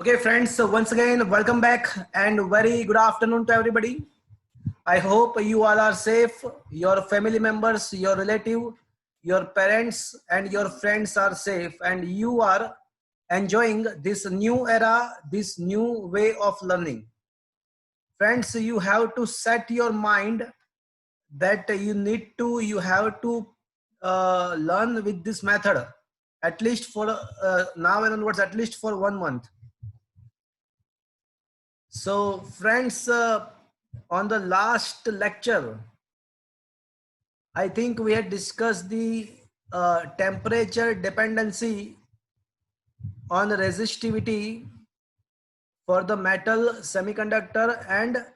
Okay, friends, so once again, welcome back and very good afternoon to everybody. I hope you all are safe, your family members, your relative, your parents and your friends are safe and you are enjoying this new era, this new way of learning. Friends, you have to set your mind that you have to learn with this method at least for now and onwards, at least for 1 month. So friends, on the last lecture, I think we had discussed the temperature dependency on resistivity for the metal, semiconductor and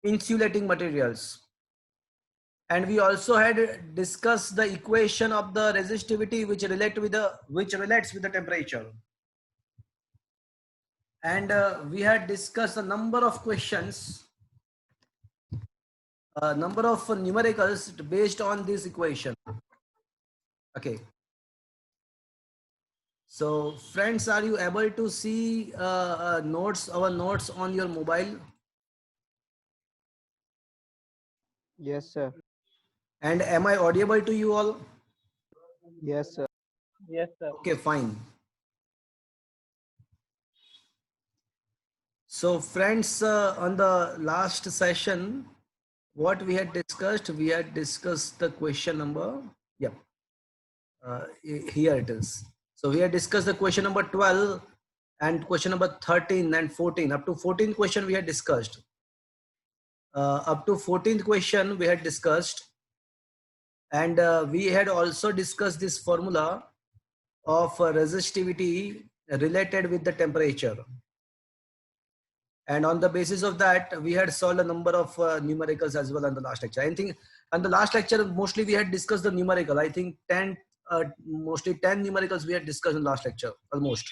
insulating materials. And we also had discussed the equation of the resistivity which relates with the temperature. And we had discussed a number of questions, a number of numericals based on this equation. Okay. So friends, are you able to see our notes on your mobile? Yes, sir. And am I audible to you all? Yes, sir. Yes, sir. Okay, fine. So friends, on the last session, what we had discussed the question number. Yeah, here it is. So we had discussed the question number 12 and question number 13 and 14. Up to 14th question we had discussed. Up to 14th question we had discussed. And we had also discussed this formula of resistivity related with the temperature. And on the basis of that, we had solved a number of numericals as well in the last lecture. I think on the last lecture, mostly we had discussed the numerical. I think mostly 10 numericals we had discussed in the last lecture, almost.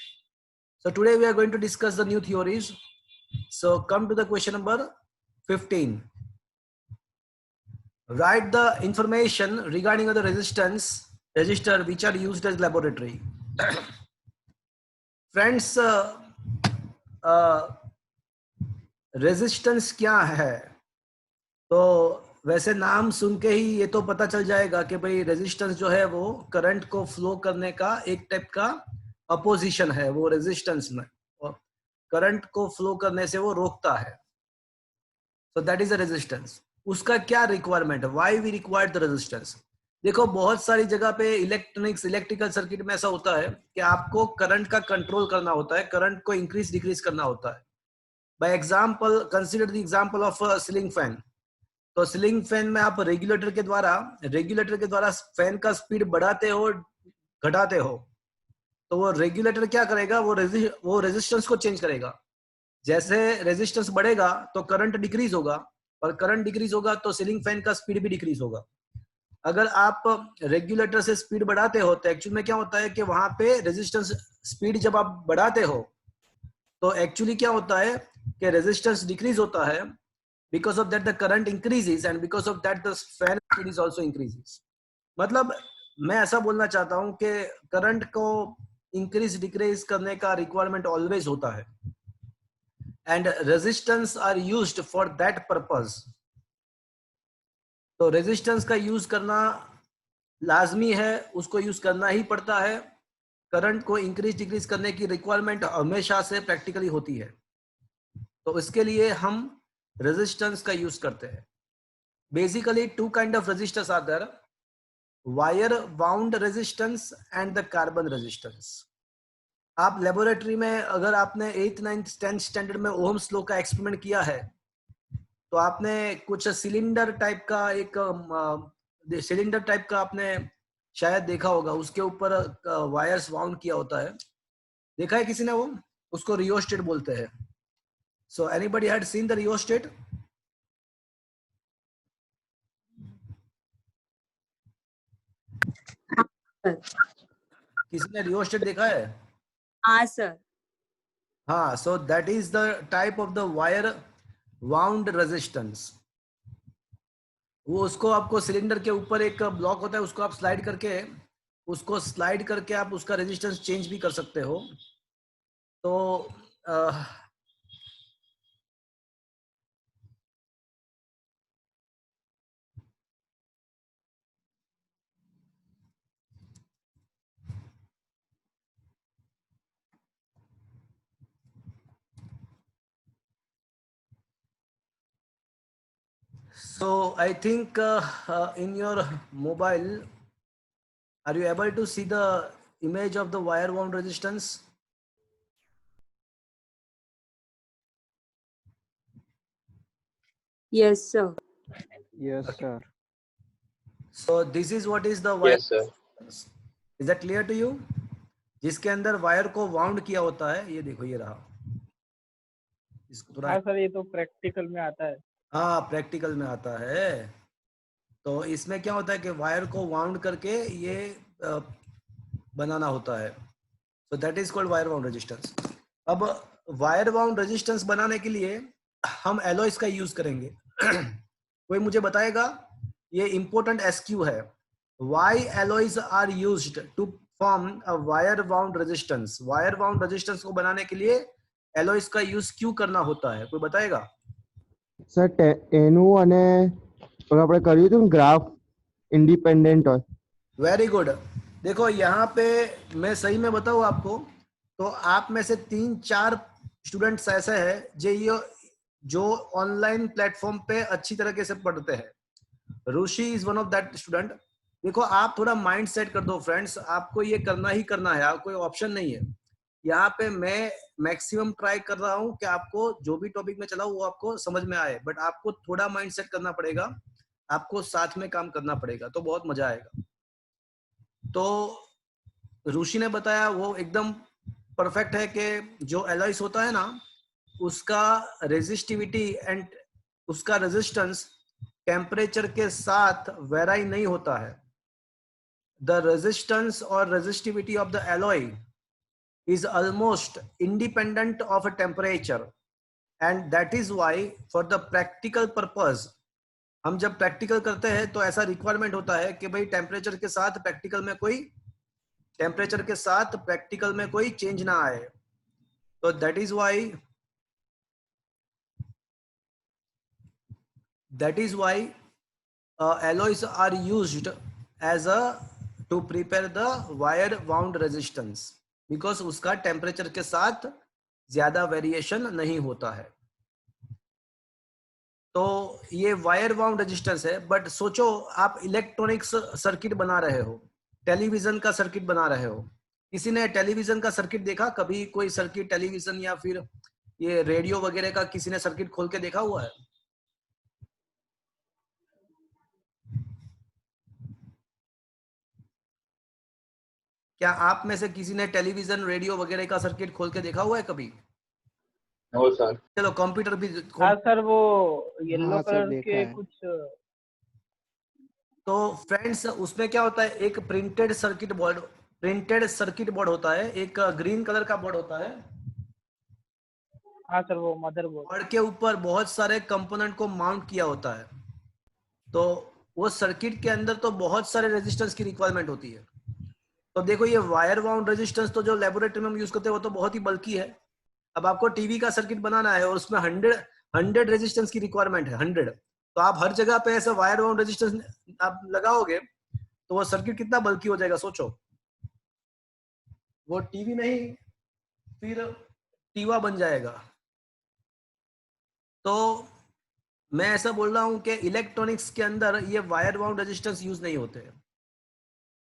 So today we are going to discuss the new theories. So come to the question number 15. Write the information regarding the resistor which are used as laboratory. Friends, resistance क्या है? तो वैसे नाम सुन के ही ये तो पता चल जाएगा कि भाई रेजिस्टेंस जो है वो करंट को फ्लो करने का एक टाइप का अपोजिशन है, वो रेजिस्टेंस में करंट को फ्लो करने से वो रोकता है. So that is a resistance. उसका क्या रिक्वायरमेंट है? Why we required the resistance? देखो, बहुत सारी जगह पे इलेक्ट्रिकल सर्किट में ऐसा होता है कि आपको करंट का कंट्रोल करना होता है, करंट को इंक्रीज डिक्रीज करना होता है. By example, consider the example of ceiling fan. तो सीलिंग फैन में आप रेगुलेटर के द्वारा फैन का स्पीड बढ़ाते हो, घटाते हो, तो वो रेगुलेटर क्या करेगा? वो रेजिस्टेंस को चेंज करेगा. जैसे रेजिस्टेंस बढ़ेगा तो करंट डिक्रीज होगा, और करंट डिक्रीज होगा तो सीलिंग फैन का स्पीड भी डिक्रीज होगा. अगर आप रेगुलेटर से स्पीड बढ़ाते हो तो एक्चुअली में क्या होता है कि वहां पे रेजिस्टेंस स्पीड जब आप बढ़ाते हो तो एक्चुअली क्या होता है कि रेजिस्टेंस डिक्रीज होता है. Because of that the current increases and because of that the fan speed is also increases. मतलब मैं ऐसा बोलना चाहता हूं कि करंट को इंक्रीज डिक्रीज करने का रिक्वायरमेंट ऑलवेज होता है, and resistance R used for that purpose. तो रेजिस्टेंस का यूज करना लाजमी है, उसको यूज करना ही पड़ता है. करंट को इंक्रीज डिक्रीज करने की रिक्वायरमेंट हमेशा से प्रैक्टिकली होती है, तो इसके लिए हम रेजिस्टेंस का यूज करते हैं. Basically two kind of resistance are there, wire bound resistance and the carbon resistance. आप लेबोरेटरी में अगर आपने 8th 9th 10th स्टैंडर्ड में ओहम्स लॉ का एक्सपेरिमेंट किया है तो आपने कुछ सिलेंडर टाइप का आपने शायद देखा होगा, उसके ऊपर वायर्स बाउंड किया होता है. देखा है किसी ने? वो उसको रियोस्टेट बोलते हैं. So anybody had seen the rheostat? किसी ने रियोस्टेट देखा है? हाँ सर. हाँ, so that is the type of the wire wound resistance. वो उसको आपको सिलेंडर के ऊपर एक ब्लॉक होता है, उसको आप स्लाइड करके आप उसका रेजिस्टेंस चेंज भी कर सकते हो. तो So I think in your mobile, are you able to see the image of the wire wound resistance? Yes, sir. Yes, sir. So this is what is the wire Yes, sir. resistance. Is that clear to you? जिसके अंदर wire को wound किया होता है, ये देखो ये रहा, इसको थोड़ा, हाँ सर, ये तो प्रैक्टिकल में आता है। हाँ प्रैक्टिकल में आता है। तो इसमें क्या होता है कि वायर को वाउंड करके ये बनाना होता है। So that is called wire wound resistance. अब वायर वाउंड रेजिस्टेंस बनाने के लिए हम एलॉयस का यूज करेंगे। कोई मुझे बताएगा, ये इंपॉर्टेंट एसक्यू है, why alloys are used to form a wire wound resistance. Wire wound resistance को बनाने के लिए एलॉयस का यूज क्यों करना होता है, कोई बताएगा? સર એનું અને આપણે કર્યું હતું ને ગ્રાફ ઇન્ડિપેન્ડન્ટ હોય. Very good. देखो यहाँ पे मैं सही में बताऊँ आपको, तो आप में से 3-4 स्टूडेंट्स ऐसे हैं जो ऑनलाइन प्लेटफॉर्म पे अच्छी तरीके से पढ़ते हैं। Rishi is one of that student. देखो आप थोड़ा माइंड सेट कर दो फ्रेंड्स, आपको ये करना ही करना है, कोई ऑप्शन नहीं है। यहाँ पे मैं मैक्सिमम ट्राई कर रहा हूँ कि आपको जो भी टॉपिक में चलाऊं वो आपको समझ में आए, बट आपको थोड़ा माइंड सेट करना पड़ेगा, आपको साथ में काम करना पड़ेगा, तो बहुत मजा आएगा। तो ऋषि ने बताया वो एकदम परफेक्ट है कि जो एलॉयस होता है ना, उसका रेजिस्टिविटी एंड उसका रेजिस्टेंस टेम्परेचर के साथ वेराई नहीं होता है। द रेजिस्टेंस और resistivity of the alloy is almost independent of a temperature, and that is why for the practical purpose, हम जब प्रैक्टिकल करते हैं तो ऐसा रिक्वायरमेंट होता है कि भाई टेम्परेचर के साथ प्रैक्टिकल में कोई चेंज ना आए। तो that is why alloys are used as a to prepare the wire wound resistance, because उसका टेम्परेचर के साथ ज्यादा वेरिएशन नहीं होता है। तो ये वायर वाउंड रेजिस्टेंस है। बट सोचो आप इलेक्ट्रॉनिक्स सर्किट बना रहे हो, टेलीविजन का सर्किट बना रहे हो। किसी ने टेलीविजन का सर्किट देखा कभी? कोई सर्किट टेलीविजन या फिर ये रेडियो वगैरह का किसी ने सर्किट खोल के देखा हुआ है? क्या आप में से किसी ने टेलीविजन रेडियो वगैरह का सर्किट खोल के देखा हुआ है कभी? No sir. चलो कंप्यूटर भी। हाँ सर, वो येलो हाँ सर, कलर देखा के है। कुछ। तो फ्रेंड्स उसमें क्या होता है, एक प्रिंटेड सर्किट बोर्ड होता है, एक ग्रीन कलर का बोर्ड होता है। हाँ सर, वो मदरबोर्ड। बोर्ड के ऊपर बहुत सारे कंपोनेंट को माउंट किया होता है। तो वो सर्किट के अंदर तो बहुत सारे रेजिस्टेंस की रिक्वायरमेंट होती है। तो देखो ये वायर वाउंड रेजिस्टेंस तो जो लेबोरेटरी में हम यूज करते हैं वो तो बहुत ही बल्कि है। अब आपको टीवी का सर्किट बनाना है और उसमें 100 रेजिस्टेंस की रिक्वायरमेंट है, 100। तो आप हर जगह पे ऐसे वायर वाउंड रेजिस्टेंस आप लगाओगे तो वो सर्किट कितना बल्कि हो जाएगा, सोचो। वो टीवी नहीं फिर टीवा बन जाएगा। तो मैं ऐसा बोल रहा हूं कि इलेक्ट्रॉनिक्स के अंदर ये वायर वाउंड रेजिस्टेंस यूज नहीं होते।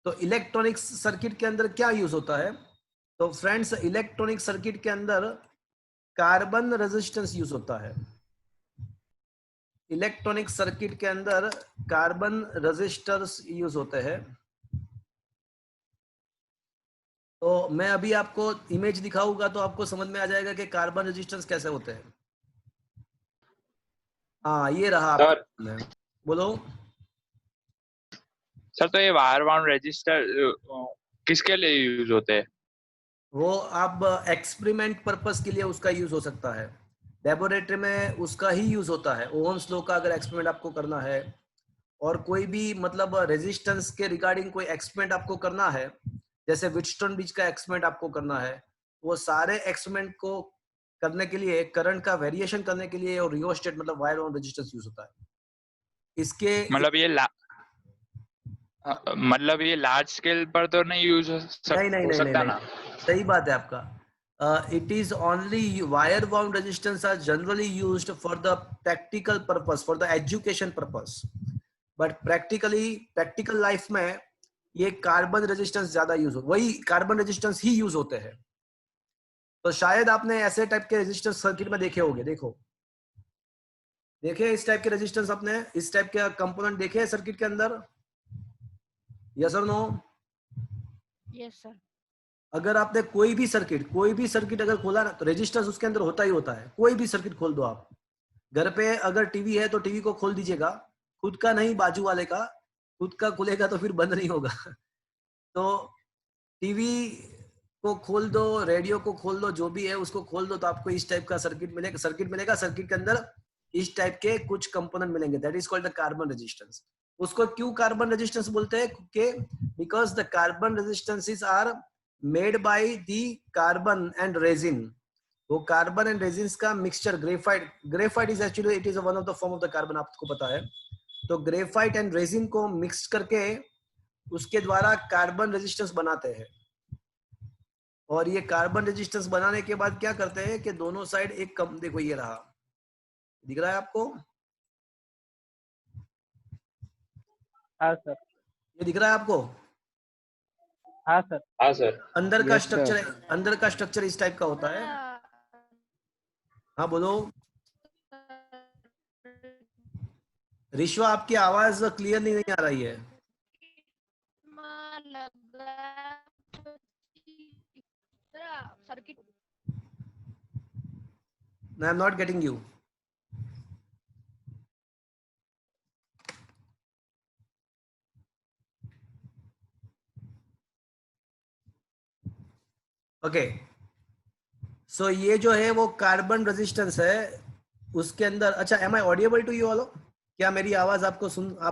तो इलेक्ट्रॉनिक्स सर्किट के अंदर क्या यूज होता है? तो फ्रेंड्स इलेक्ट्रॉनिक सर्किट के अंदर कार्बन रेजिस्टेंस यूज होता है। इलेक्ट्रॉनिक सर्किट के अंदर कार्बन रेजिस्टर्स यूज होते हैं। तो मैं अभी आपको इमेज दिखाऊंगा तो आपको समझ में आ जाएगा कि कार्बन रेजिस्टेंस कैसे होते हैं। हाँ ये रहा सर। बोलो सर, तो ये वायर बाउंड रजिस्टर किसके लिए यूज होते हैं? वो आप एक्सपेरिमेंट पर्पस के लिए उसका यूज हो सकता है। लेबोरेटरी में उसका ही यूज होता है। ओहम्स लॉ का अगर एक्सपेरिमेंट आपको करना है और कोई भी मतलब रेजिस्टेंस के रिगार्डिंग कोई एक्सपेरिमेंट आपको करना है, जैसे विटस्टोन ब्रिज का एक्सपेरिमेंट आपको करना है, वो सारे एक्सपेरिमेंट को करने के लिए, करंट का वेरिएशन करने के लिए और रियोस्टेट मतलब वायर बाउंड रेजिस्टेंस यूज होता है। इसके मतलब ये लार्ज स्केल पर तो नहीं यूज हो सकता ना? सही बात है आपका। It is only wire bound resistance R generally used for the practical purpose, for the education purpose, but practical life में ये कार्बन रेजिस्टेंस ज्यादा यूज हो, वही कार्बन रेजिस्टेंस ही यूज होते हैं। तो शायद आपने ऐसे टाइप के रेजिस्टेंस सर्किट में देखे होंगे। देखे इस टाइप के रेजिस्टेंस, आपने इस टाइप के कंपोनेंट देखे सर्किट के अंदर? यस और नो? Yes sir. अगर आपने कोई भी सर्किट अगर खोला ना, तो रेजिस्टेंस उसके अंदर होता ही होता है। कोई भी सर्किट खोल दो आप। घर पे अगर टीवी है तो टीवी को खोल दीजिएगा, खुद का नहीं, बाजू वाले का। खुद का खुलेगा तो फिर बंद नहीं होगा। तो टीवी को खोल दो, रेडियो को खोल दो, जो भी है उसको खोल दो, तो आपको इस टाइप का सर्किट मिलेगा। सर्किट के अंदर इस टाइप के कुछ कंपोनेंट मिलेंगे, that is called the carbon resistance. उसको क्यों कार्बन रेजिस्टेंस बोलते हैं? क्योंकि because the carbon resistances are made by the carbon and resin. वो कार्बन एंड रेजिन्स का mixture, graphite is actually it is one of the form of the carbon, आपको पता है। तो ग्रेफाइट एंड रेजिन को मिक्स करके उसके द्वारा कार्बन रेजिस्टेंस बनाते हैं। और ये कार्बन रेजिस्टेंस बनाने के बाद क्या करते हैं कि दोनों साइड एक कम, देखो ये रहा, दिख रहा है आपको? हाँ सर। ये दिख रहा है आपको? हाँ सर। हाँ सर। अंदर का Yes, sir. स्ट्रक्चर इस टाइप का होता है। हाँ बोलो रिश्वा, आपकी आवाज क्लियरली नहीं आ रही है। Circuit I am not getting you. Okay, so ये जो है वो कार्बन रेजिस्टेंस है उसके अंदर। अच्छा, am I audible to you all? क्या मेरी आवाज आप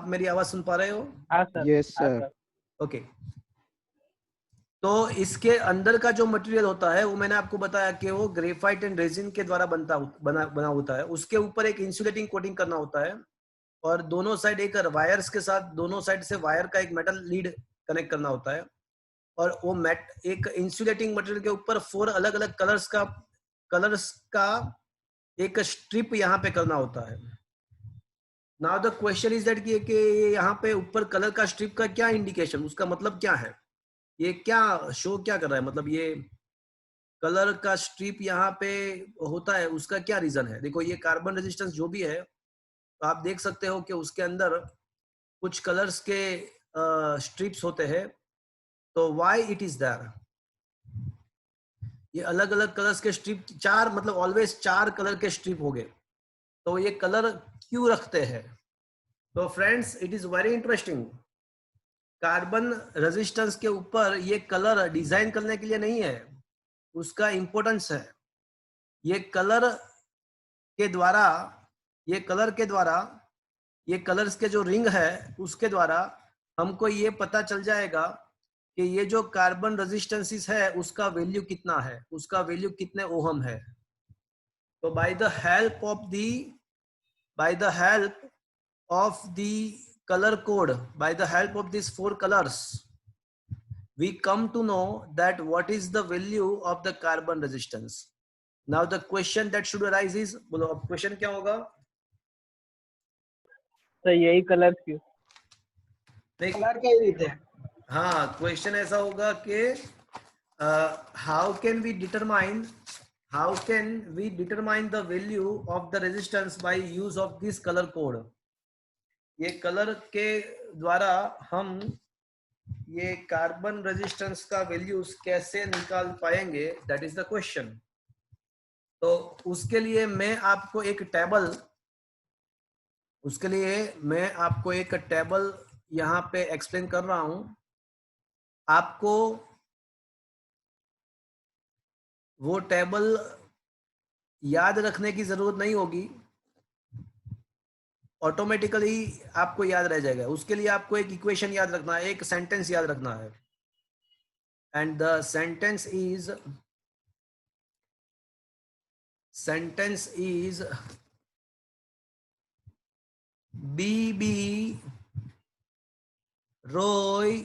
मेरी आवाज सुन पा रहे हो? हाँ सर। Yes, हाँ sir. सर। ओके, तो इसके अंदर का जो मटेरियल होता है वो मैंने आपको बताया कि वो ग्रेफाइट एंड रेजिन के द्वारा बना होता है। उसके ऊपर एक इंसुलेटिंग कोटिंग करना होता है, और दोनों साइड एक वायर्स के साथ, दोनों साइड से वायर का एक मेटल लीड कनेक्ट करना होता है। और वो एक इंसुलेटिंग मटेरियल के ऊपर 4 अलग अलग कलर्स का एक स्ट्रिप यहाँ पे करना होता है। Now the question is that कि यहाँ पे ऊपर कलर का स्ट्रिप का क्या इंडिकेशन, उसका मतलब क्या है? ये क्या शो क्या कर रहा है? मतलब ये कलर का स्ट्रिप यहाँ पे होता है, उसका क्या रीजन है? देखो, ये कार्बन रेजिस्टेंस जो भी है, तो आप देख सकते हो कि उसके अंदर कुछ कलर्स के स्ट्रिप्स होते हैं। तो व्हाई इट इज देयर? ये अलग अलग कलर्स के स्ट्रिप, 4 मतलब ऑलवेज 4 कलर के स्ट्रिप हो गए। तो ये कलर क्यों रखते हैं? तो friends, it is very interesting. Carbon resistance के ऊपर ये कलर डिजाइन करने के लिए नहीं है, उसका इंपॉर्टेंस है। ये कलर के द्वारा, ये कलर्स के जो रिंग है उसके द्वारा हमको ये पता चल जाएगा कि ये जो कार्बन रेजिस्टेंसेस है उसका वैल्यू कितना है, उसका वैल्यू कितने ओहम है। तो by the help of the color code, by the help of these 4 colors, we come to know that what is the value of the carbon resistance. Now the question that should arise is, बोलो अब question क्या होगा? तो यही colour क्यों? Colour के ही देते हैं। हाँ, क्वेश्चन ऐसा होगा कि how can we determine the value of the resistance by use of this color code? ये कलर के द्वारा हम ये कार्बन रेजिस्टेंस का वैल्यूज कैसे निकाल पाएंगे, दैट इज द क्वेश्चन। तो उसके लिए मैं आपको एक टेबल यहाँ पे एक्सप्लेन कर रहा हूं। आपको वो टेबल याद रखने की जरूरत नहीं होगी, ऑटोमेटिकली आपको याद रह जाएगा। उसके लिए आपको एक इक्वेशन याद रखना है, एक सेंटेंस याद रखना है, and the sentence is sentence is BB Roy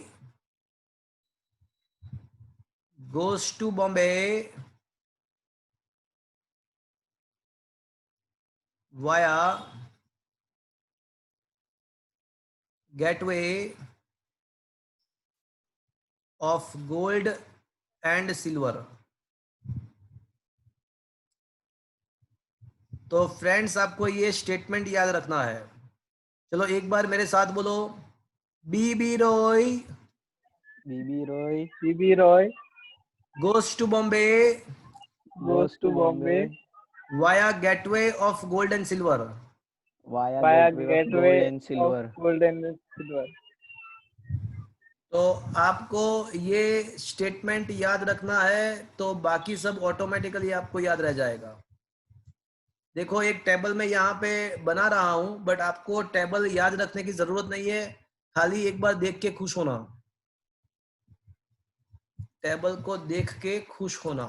goes to Bombay via gateway of gold and silver. तो फ्रेंड्स आपको ये स्टेटमेंट याद रखना है। चलो एक बार मेरे साथ बोलो, बीबी रॉय बीबी Roy goes to Bombay goes to Bombay via gateway of gold and silver. via gateway of gold and silver. तो आपको ये स्टेटमेंट याद रखना है, तो बाकी सब ऑटोमेटिकली आपको याद रह जाएगा। देखो एक टेबल में यहाँ पे बना रहा हूं, बट आपको टेबल याद रखने की जरूरत नहीं है, खाली एक बार देख के खुश होना, टेबल को देख के खुश होना।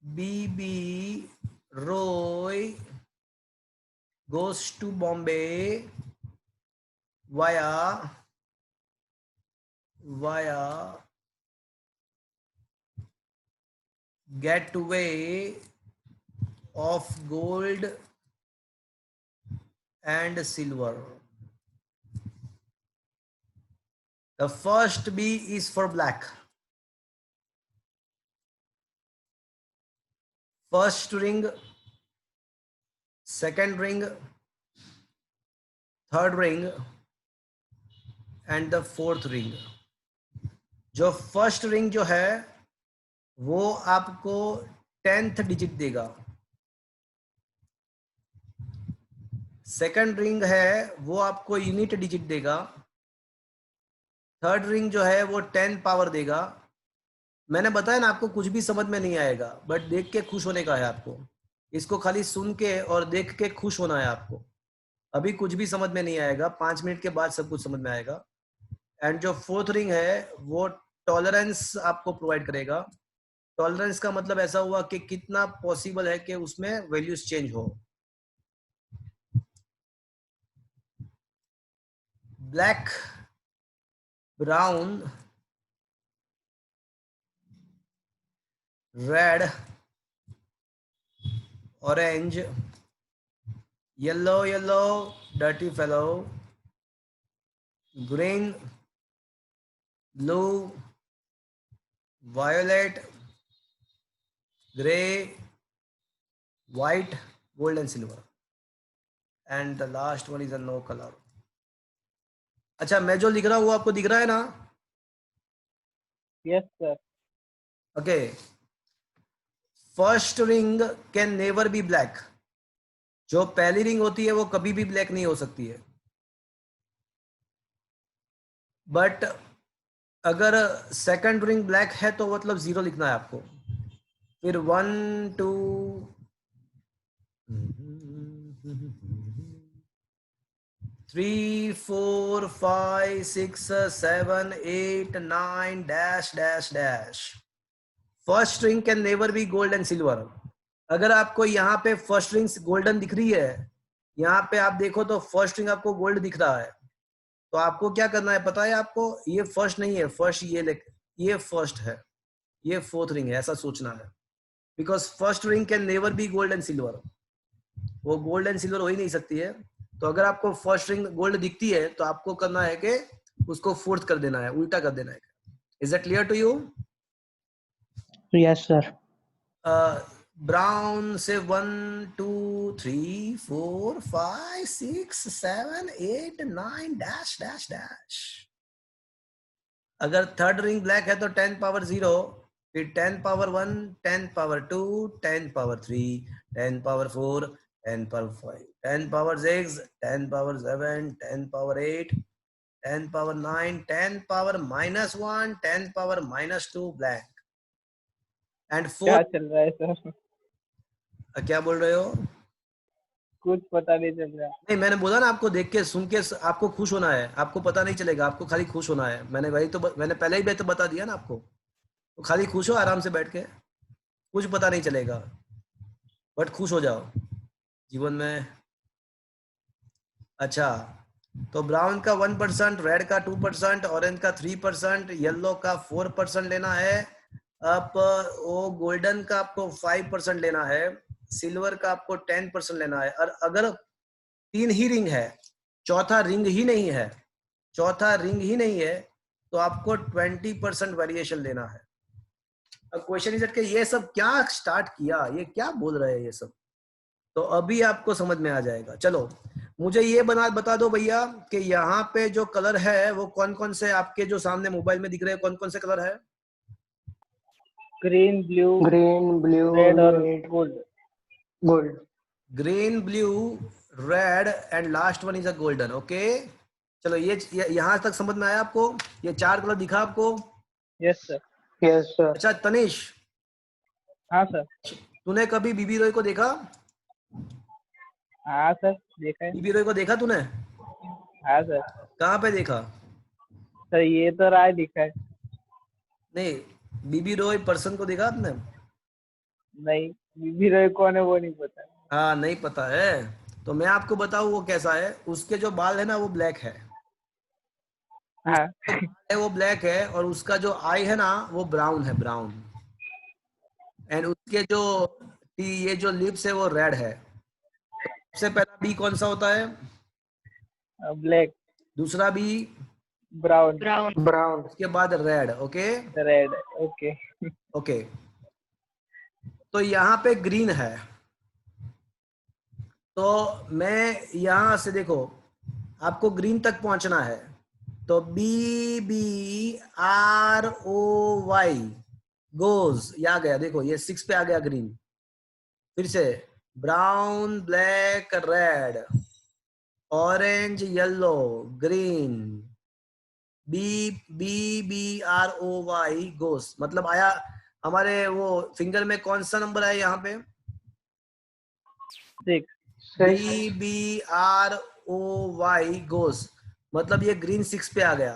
बीबी Roy goes to Bombay via gateway of gold and silver. The first B is for black. First ring, second ring, third ring and the fourth ring. जो फर्स्ट रिंग जो है वो आपको 10th डिजिट देगा। सेकंड रिंग है वो आपको unit digit देगा। थर्ड रिंग जो है वो 10 पावर देगा। मैंने बताया ना आपको कुछ भी समझ में नहीं आएगा, बट देख के खुश होने का है आपको। इसको खाली सुन के और देख के खुश होना है आपको। अभी कुछ भी समझ में नहीं आएगा, 5 मिनट के बाद सब कुछ समझ में आएगा। एंड जो फोर्थ रिंग है वो टॉलरेंस आपको प्रोवाइड करेगा। टॉलरेंस का मतलब ऐसा हुआ कि कितना पॉसिबल है कि उसमें वैल्यूज चेंज हो। Black, brown, red, orange, yellow yellow dirty fellow, green, blue, violet, gray, white, gold and silver, and the last one is a no color. अच्छा, मैं जो लिख रहा हूँ वो आपको दिख रहा है ना? Yes sir. Okay. First ring can never be black. जो पहली रिंग होती है वो कभी भी ब्लैक नहीं हो सकती है। बट अगर सेकंड रिंग ब्लैक है तो मतलब 0 लिखना है आपको। फिर 1 2 3 4 5 6 7 8 9 dash dash dash. First ring can never be gold and silver. अगर आपको यहाँ पे फर्स्ट रिंग गोल्डन दिख रही है, यहाँ पे आप देखो तो फर्स्ट रिंग आपको गोल्ड दिख रहा है, तो आपको क्या करना है पता है आपको? ये फर्स्ट नहीं है, फर्स्ट ये फर्स्ट है, ये फोर्थ रिंग है, ऐसा सोचना है। Because first ring can never be gold and silver. वो गोल्ड एंड सिल्वर हो ही नहीं सकती है। तो अगर आपको फर्स्ट रिंग गोल्ड दिखती है तो आपको करना है कि उसको फोर्थ कर देना है, उल्टा कर देना है। Is that clear to you? Yes sir. Brown से 1 2 3 4 5 6 7 8 9 डैश डैश डैश। अगर थर्ड रिंग ब्लैक है तो 10 पावर 0, फिर 10 power 1, 10 power 2, 10 power 3, 10 power 4, 10 power 5, 10 power 6, 10 power 7, 10 power 8, 10 power 9, 10 power -1, 10 power -2 black. And क्या फोर्थ, चल रहा है सर? क्या बोल रहे हो? कुछ पता नहीं चल रहा। नहीं, मैंने बोला ना आपको देख के सुन के आपको खुश होना है। आपको पता नहीं चलेगा, आपको खाली खुश होना है। मैंने पहले ही तो बता दिया ना आपको। तो खाली खुश हो आराम से बैठ के, कुछ पता नहीं चलेगा। बट खुश हो जाओ जीवन में। अच्छा, तो ब्राउन का 1%, रेड का 2%, ऑरेंज का 3%, येलो का 4% लेना है। अब वो गोल्डन का आपको 5% लेना है, सिल्वर का आपको 10% लेना है। और अगर 3 ही रिंग है, चौथा रिंग ही नहीं है, चौथा रिंग ही नहीं है, तो आपको 20% वेरिएशन लेना है। अब क्वेश्चन इज कि ये सब क्या स्टार्ट किया, ये क्या बोल रहे हैं ये सब, तो अभी आपको समझ में आ जाएगा। चलो मुझे ये बता दो भैया कि यहाँ पे जो कलर है वो कौन कौन से आपके जो सामने मोबाइल में दिख रहे हैं, कौन कौन से कलर है? ग्रीन, ब्लू, रेड और gold. Green, blue, red and last one is a golden. Okay, चलो ये यहाँ तक समझ में आया आपको? ये 4 कलर दिखा आपको? Yes sir. अच्छा तनिष, हाँ सर। तूने कभी बीबी रॉय को देखा? हाँ सर, देखा है। बीबी रॉय को देखा तूने? हाँ सर। कहाँ पे देखा? सर ये तो राय दिखा है। नहीं, बीबी रॉय पर्सन को देखा आपने? नहीं, बीबी रॉय कौन है वो नहीं पता। हाँ नहीं पता है, तो मैं आपको बताऊँ वो कैसा है। उसके जो बाल है ना वो ब्लैक है, हाँ वो ब्लैक है, और उसका जो आई है ना वो ब्राउन है, ब्राउन। एंड उसके जो ये जो लिप्स है वो रेड है। सबसे पहला बी कौन सा होता है? ब्लैक। दूसरा बी ब्राउन। ब्राउन। उसके बाद red. Okay red. Okay. Okay, तो यहाँ पे ग्रीन है, तो मैं यहाँ से देखो आपको ग्रीन तक पहुंचना है, तो BBROY गोज, ये आ गया, देखो ये 6 पे आ गया ग्रीन। फिर से brown, black, red, orange, yellow, green, BBROY गोस, मतलब आया हमारे वो फिंगर में कौन सा नंबर है यहाँ पे? 6। BBROY गोस, मतलब ये ग्रीन 6 पे आ गया।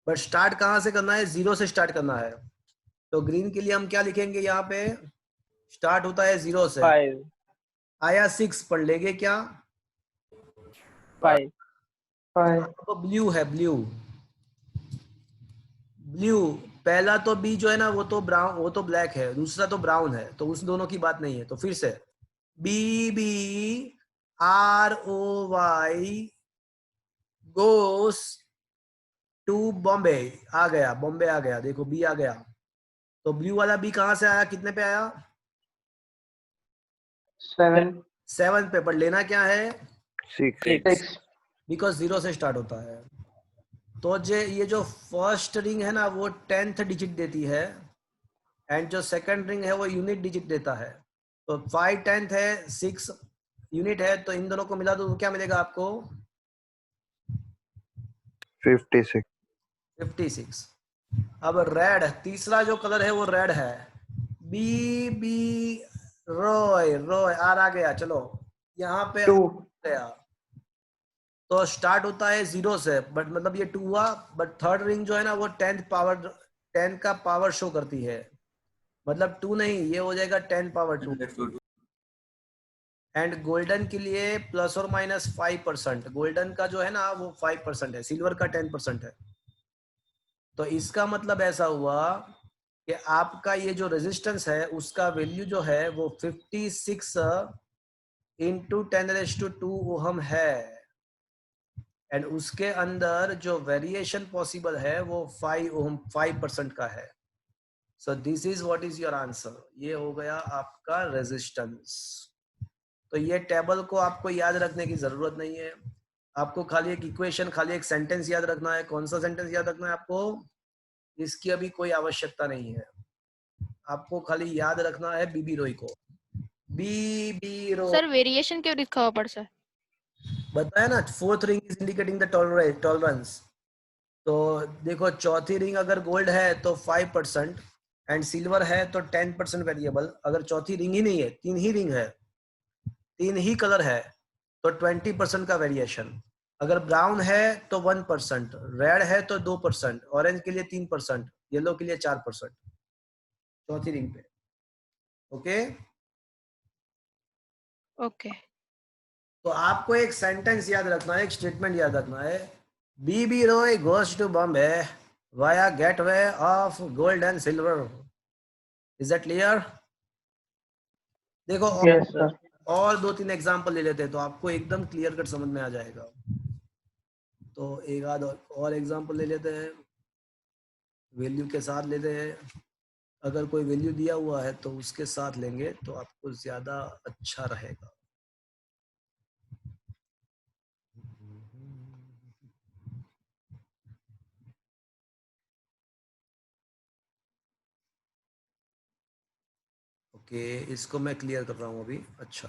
बट स्टार्ट कहाँ से करना है? 0 से स्टार्ट करना है। तो ग्रीन के लिए हम क्या लिखेंगे? यहाँ पे स्टार्ट होता है 0 से। 5। आया 6, पढ़ लेंगे क्या? 5। तो ब्लू है, ब्लू, ब्लू। पहला तो बी जो है ना वो तो ब्राउन, वो तो ब्लैक है, दूसरा तो ब्राउन है, तो उस दोनों की बात नहीं है। तो फिर से BBROY गोस टू बॉम्बे, आ गया, बॉम्बे आ गया, देखो बी आ गया। तो ब्लू वाला बी कहां से आया, कितने पे आया? 7 पे। पर लेना क्या है? 6। बिकॉज 0 से स्टार्ट होता है। तो ये जो फर्स्ट रिंग है ना वो 10th डिजिट देती है, एंड जो सेकंड रिंग है वो यूनिट डिजिट देता है। तो 5 10th है, 6 यूनिट है, तो इन दोनों को मिला दो तो क्या मिलेगा आपको? 56। अब रेड, तीसरा जो कलर है वो रेड है, BB रॉय, आर आ गया। चलो यहाँ पे 2 गया, तो स्टार्ट होता है 0 से, बट मतलब ये 2 हुआ, बट थर्ड रिंग जो है ना वो 10 का पावर शो करती है, मतलब 2 नहीं, ये हो जाएगा 10 पावर 2। एंड गोल्डन के लिए प्लस और माइनस 5%, गोल्डन का जो है ना वो 5% है, सिल्वर का 10% है। तो इसका मतलब ऐसा हुआ कि आपका ये जो रेजिस्टेंस है उसका वैल्यू जो है वो 56 इंटू 10⁻² ओहम है, एंड उसके अंदर जो वेरिएशन पॉसिबल है वो 5% का है। So this is what is your answer. ये हो गया आपका रेजिस्टेंस। तो ये टेबल को आपको याद रखने की जरूरत नहीं है, आपको खाली एक इक्वेशन, खाली एक सेंटेंस याद रखना है। कौन सा सेंटेंस याद रखना है आपको? इसकी अभी कोई आवश्यकता नहीं है, आपको खाली याद रखना है बीबी रॉय को। बीबी रॉय, सर वेरिएशन क्यों लिखा हुआ पर सर? बताया ना, 4th ring is indicating the tolerance. तो देखो चौथी रिंग अगर गोल्ड है तो 5%, एंड सिल्वर है तो 10% वेरिएबल। अगर चौथी रिंग ही नहीं है, 3 ही रिंग है, 3 ही कलर है, तो 20% का वेरिएशन। अगर ब्राउन है तो 1%, रेड है तो 2%, ऑरेंज के लिए 3%, येलो के लिए 4%, चौथी रिंग पे। ओके ओके तो आपको एक सेंटेंस याद रखना है, एक स्टेटमेंट याद रखना है, BB Roy goes to Bombay via gateway of gold and silver. Is that clear? देखो Yes, sir. और 2-3 एग्जांपल ले लेते हैं तो आपको एकदम क्लियर कट समझ में आ जाएगा। तो एक आध और एग्जांपल ले लेते हैं, वैल्यू के साथ लेते हैं। अगर कोई वैल्यू दिया हुआ है तो उसके साथ लेंगे तो आपको ज्यादा अच्छा रहेगा। ओके, इसको मैं क्लियर कर रहा हूँ अभी। अच्छा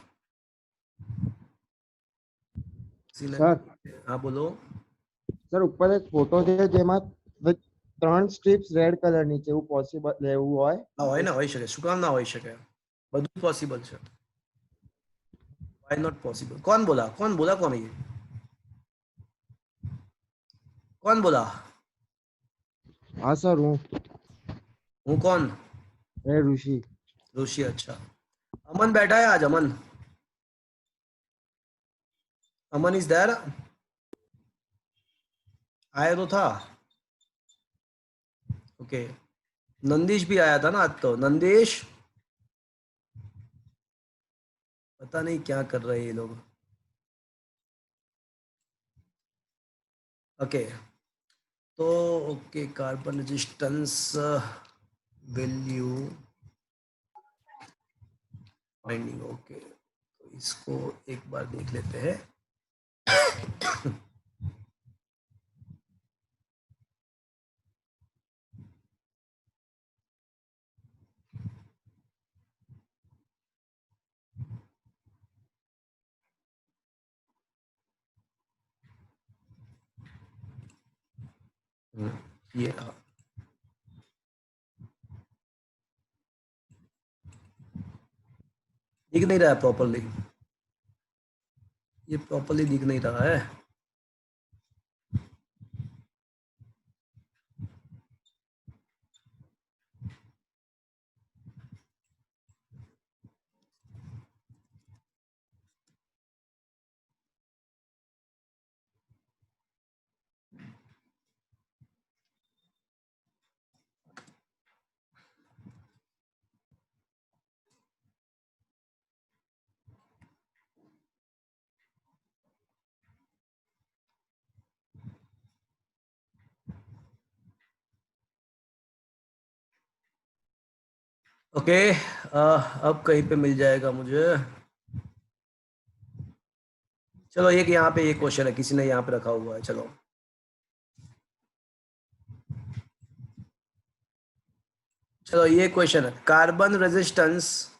સર हाँ बोलो। સર ઉપર એક ફોટો છે જેમાં 3 સ્ટ્રીપ્સ રેડ કલરની છે, એવું પોસિબલ લેવું હોય? હા હોય ને, હોઈ શકે, શું કામ ના હોઈ શકે, બધું પોસિબલ છે। Why not possible? कौन बोला कौन ये? कौन बोला? હા સર, हूँ कौन? એ ઋષિ। ऋषि। अच्छा, अमन बैठा है आज? अमन इज देयर? आया तो था। ओके, नंदीश भी आया था ना आज। तो नंदीश, पता नहीं क्या कर रहे हैं ये लोग। ओके, तो okay, carbon resistance value finding. Okay, तो इसको एक बार देख लेते हैं। ये रहा। दिख नहीं रहा है प्रॉपरली, ये प्रॉपरली दिख नहीं रहा है। ओके, अब कहीं पे मिल जाएगा मुझे। चलो, एक यहाँ पे एक क्वेश्चन है, किसी ने यहाँ पे रखा हुआ है। चलो चलो, ये क्वेश्चन है, carbon resistance,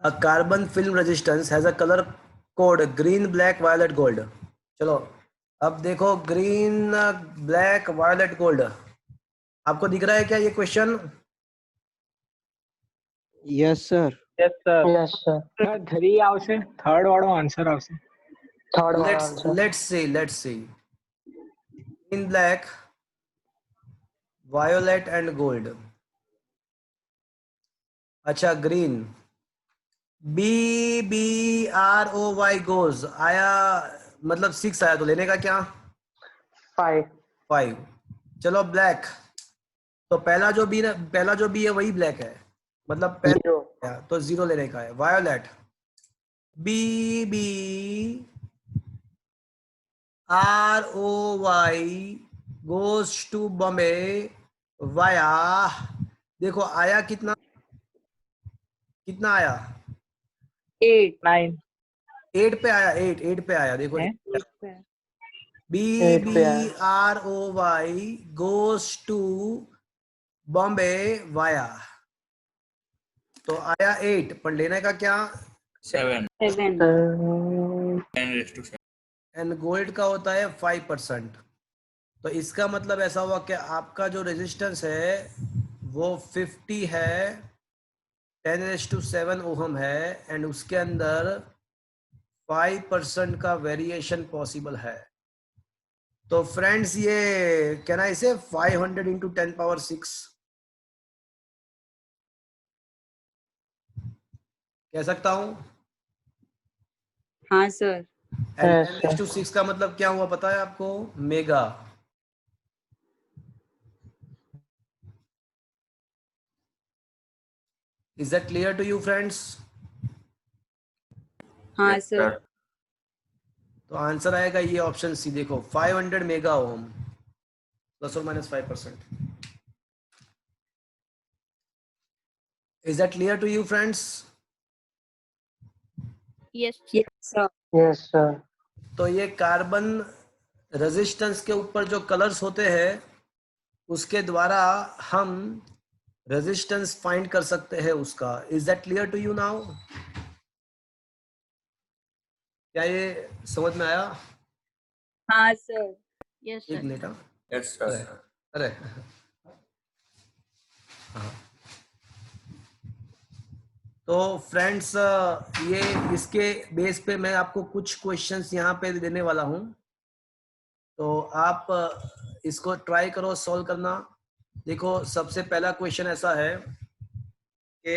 a carbon film resistance has a color code green, black, violet, gold। चलो अब देखो, ग्रीन, ब्लैक, वायलेट, गोल्ड, आपको दिख रहा है क्या ये question? Yes sir. Yes, sir. Yes sir. Three આવશે, થર્ડ વાળો આન્સર આવશે। थर्ड वाला let's answer. let's see green, black, violet and gold। अच्छा, ग्रीन, BROY गोज आया, मतलब 6 आया, तो लेने का क्या? 5। 5। चलो ब्लैक, तो पहला जो बी है वही ब्लैक है, मतलब पहला 0। तो 0 लेने का है। Violet, BBROY goes to Bombay via, देखो आया कितना आया? 8, 9। 8 पे आया, 8 पे आया, देखो। पे आया। BBROY goes to Bombay via, तो आया 8, पर लेने का क्या? 7 एंड गोल्ड का होता है 5%। तो इसका मतलब ऐसा हुआ कि आपका जो रेजिस्टेंस है वो 50 है, 10⁻7 ओहम है, एंड उसके अंदर 5% का वेरिएशन पॉसिबल है। तो फ्रेंड्स, ये कहना इसे 500 इंटू 10⁻6। कह सकता हूँ? हाँ सर। एंड 10⁶ का मतलब क्या हुआ पता है आपको? Mega. Is that clear to you friends? हाँ सर। तो आंसर आएगा ये ऑप्शन सी। देखो 500 mega ohm ±5%। Is that clear to you friends? Yes. Yes sir. Yes, sir. तो ये कार्बन रेजिस्टेंस के ऊपर जो कलर्स होते हैं उसके द्वारा हम रेजिस्टेंस फाइंड कर सकते हैं उसका। Is that clear to you now? क्या ये समझ में आया? हाँ सर। Yes, एक sir. मिनट। हाँ, Yes, अरे sir. अरे हाँ। तो फ्रेंड्स ये इसके बेस पे मैं आपको कुछ क्वेश्चंस यहाँ पे देने वाला हूँ, तो आप इसको ट्राई करो सॉल्व करना। देखो सबसे पहला क्वेश्चन ऐसा है कि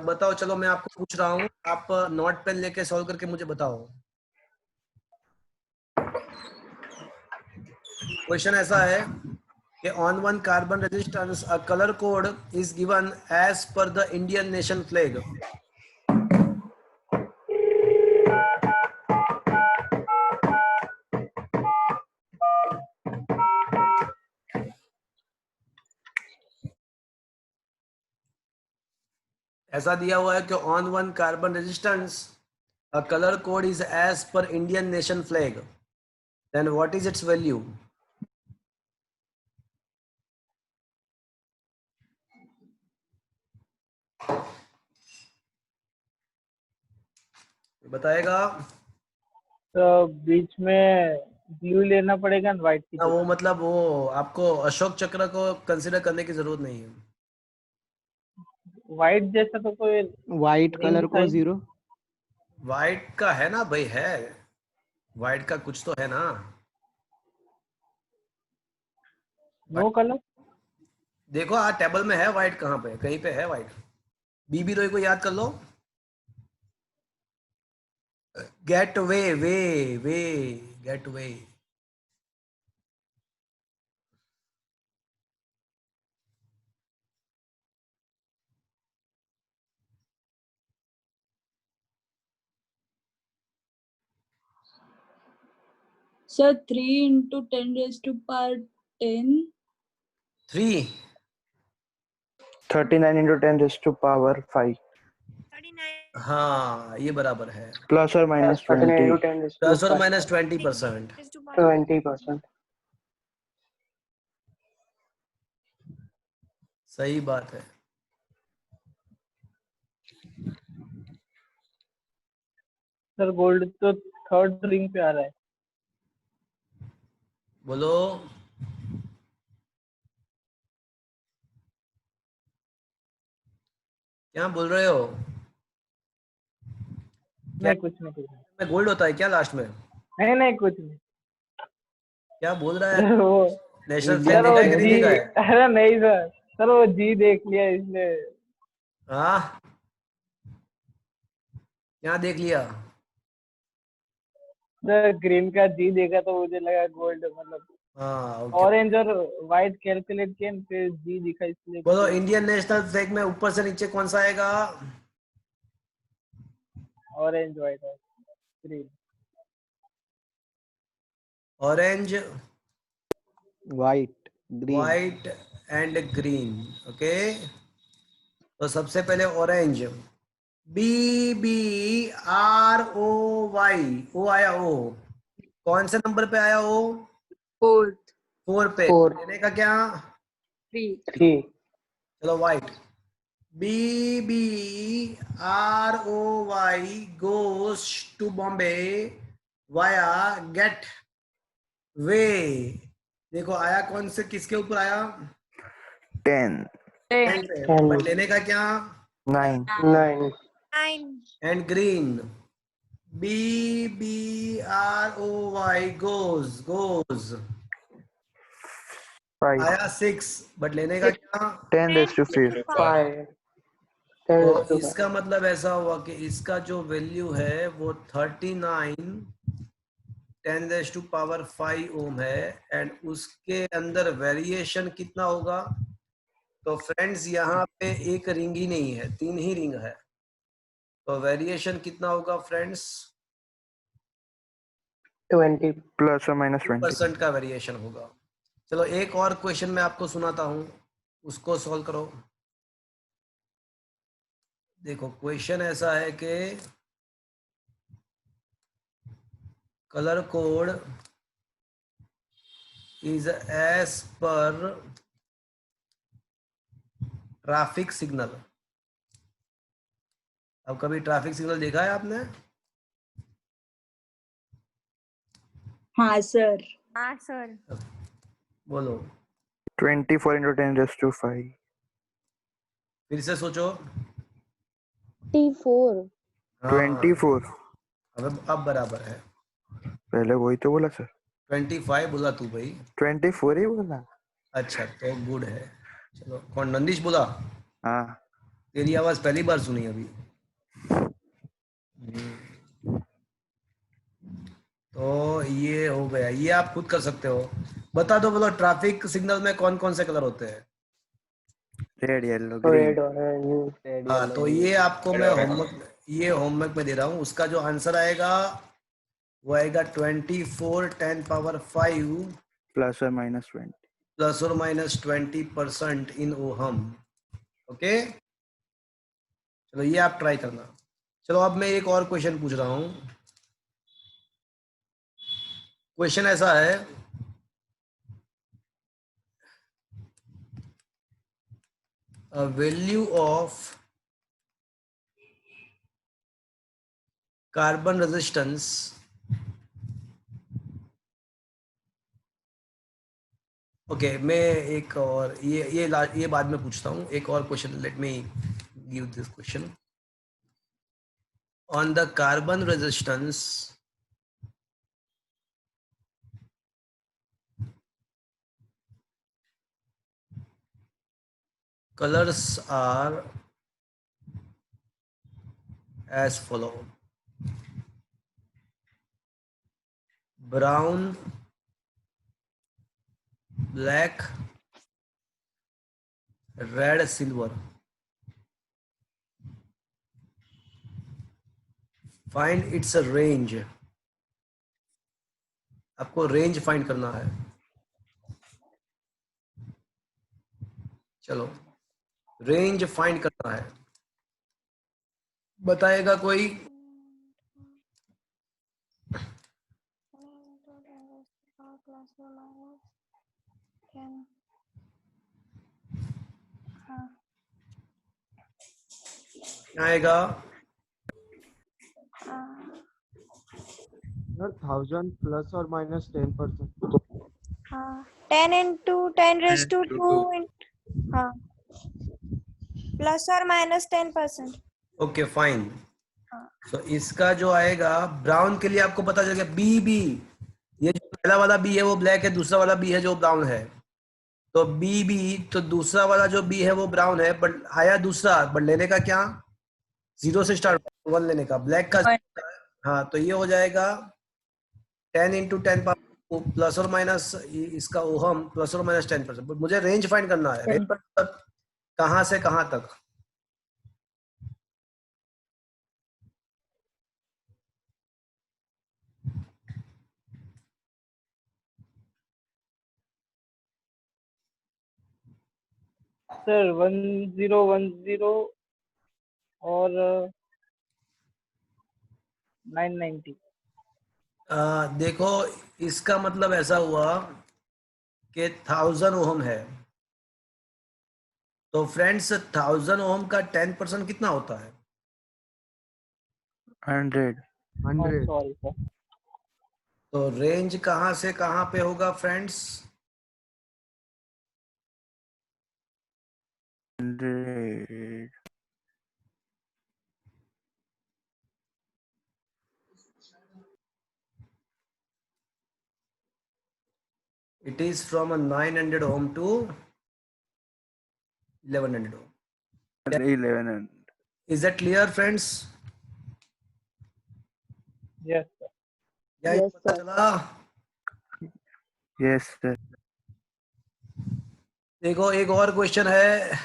बताओ, चलो मैं आपको पूछ रहा हूँ, आप नोट पेन लेके सॉल्व करके मुझे बताओ। क्वेश्चन ऐसा है कि on one carbon resistance a colour code is given as per the Indian nation flag. ऐसा दिया हुआ है कि on one carbon resistance a colour code is as per Indian nation flag, then what is its value? बताएगा? तो बीच में blue लेना पड़ेगा ना व्हाइट की ना, वो जगह। मतलब वो आपको अशोक चक्र को कंसिडर करने की जरूरत नहीं है। व्हाइट जैसा तो कोई व्हाइट नहीं कलर को दिखाई। 0। व्हाइट का है ना भाई, है व्हाइट का कुछ तो है ना। No colour. देखो टेबल में है व्हाइट, कहाँ पे? कहीं पे है व्हाइट। बीबी रॉय को याद कर लो। गेट वे वे वे गेट वे। सर 3 × 10⁻10। 3 39 × 10⁵5 हाँ ये बराबर है। प्लस और माइनस 20। प्लस और माइनस 20%। 20%। सही बात है। सर गोल्ड तो थर्ड रिंग पे आ रहा है। बोलो। क्या बोल रहे हो? नहीं कुछ नहीं कुछ नहीं। में गोल्ड होता है क्या लास्ट में? नहीं नहीं कुछ नहीं। क्या बोल रहा है? वो नेशनल फ्लैग सर देखा वो है कि नहीं जी, देखा है? अरे नहीं सर, सर वो जी देख लिया इसलिए। हाँ क्या देख लिया? सर ग्रीन का जी देखा तो मुझे लगा गोल्ड मतलब हाँ ओके। ऑरेंज और व्हाइट कैलकुलेट किया फिर जी दिखा इसलिए। बोलो इंडियन नेशनल फ्लैग में ऊपर से नीचे कौन सा आएगा? ऑरेंज व्हाइट और green. Orange, white, green. White and green. Okay, तो सबसे पहले orange. B B R O Y, O आया ओ। कौन से नंबर पे आया ओ? 4। 4 पे। 4। लेने का क्या? 3। चलो white. B B R O Y goes to Bombay via gateway. देखो आया कौन से, किसके ऊपर आया? 10, 10 पे। बट लेने का क्या? 9। 9। And green B B R O Y goes 5, आया 6, बट लेने का क्या? 10⁵5। 5। तो इसका मतलब ऐसा हुआ कि इसका जो वैल्यू है वो 39 10⁵ ओम है एंड उसके अंदर वेरिएशन कितना होगा? तो फ्रेंड्स यहाँ पे एक रिंग ही नहीं है, 3 ही रिंग है, तो वेरिएशन कितना होगा फ्रेंड्स? 20 प्लस और माइनस 20 %, का वेरिएशन होगा। चलो एक और क्वेश्चन मैं आपको सुनाता हूँ, उसको सॉल्व करो। देखो क्वेश्चन ऐसा है कि colour code is as per traffic signal. अब कभी ट्रैफिक सिग्नल देखा है आपने? हाँ सर। हाँ सर। बोलो 24 into 10⁵5 फिर से सोचो। 24 हाँ 24 अब बराबर है। पहले वही तो बोला सर 25 बोला तू भाई। 24 ही बोला अच्छा तो गुड है। चलो कौन नंदिश बोला? हाँ तेरी आवाज पहली बार सुनी अभी। तो ये हो गया, ये आप खुद कर सकते हो। बता दो बोलो ट्रैफिक सिग्नल में कौन कौन से कलर होते हैं? रेड येलो ग्रीन हाँ तो ये आपको मैं होमवर्क में दे रहा हूँ। उसका जो आंसर आएगा वो आएगा 24 10⁵ प्लस और माइनस 20 ±20% इन ओहम। ओके चलो ये आप ट्राई करना। चलो अब मैं एक और क्वेश्चन पूछ रहा हूँ। क्वेश्चन ऐसा है, a value of carbon resistance okay मैं एक और ये बाद में पूछता हूँ। एक और question, let me give this question on the carbon resistance colors are as follow: brown, black, red, silver. Find its a range. आपको रेंज फाइंड करना है। चलो रेंज फाइंड करना है, बताएगा कोई? आएगा 1000 प्लस और माइनस 10%। 10 into 10⁵2 हाँ प्लस और माइनस 10%। Okay fine. तो इसका जो आएगा ब्राउन के लिए आपको पता चल गया बी, ये जो पहला वाला बी है वो ब्लैक है, दूसरा वाला बी है जो ब्राउन है। तो बी तो दूसरा वाला जो बी है वो ब्राउन है, बट आया दूसरा, बट लेने का क्या? 0 से स्टार्ट 1 लेने का, ब्लैक का। हाँ तो ये हो जाएगा 10 into 10 प्लस और माइनस इसका ओहम प्लस और माइनस 10%। मुझे रेंज फाइंड करना है, रेंज कहाँ से कहाँ तक? सर 1010 और 990। देखो इसका मतलब ऐसा हुआ कि 1000 ओहम है, तो फ्रेंड्स 1000 ओहम का 10% कितना होता है? 100 सॉरी सर। तो रेंज कहाँ से कहाँ पे होगा friends? 100 It is from a 900 ohm to 1100 ohm. 1100 Is that clear, friends? Yes, sir. क्या ये Yes, पता sir. चला? Yes, sir. देखो एक और क्वेश्चन है.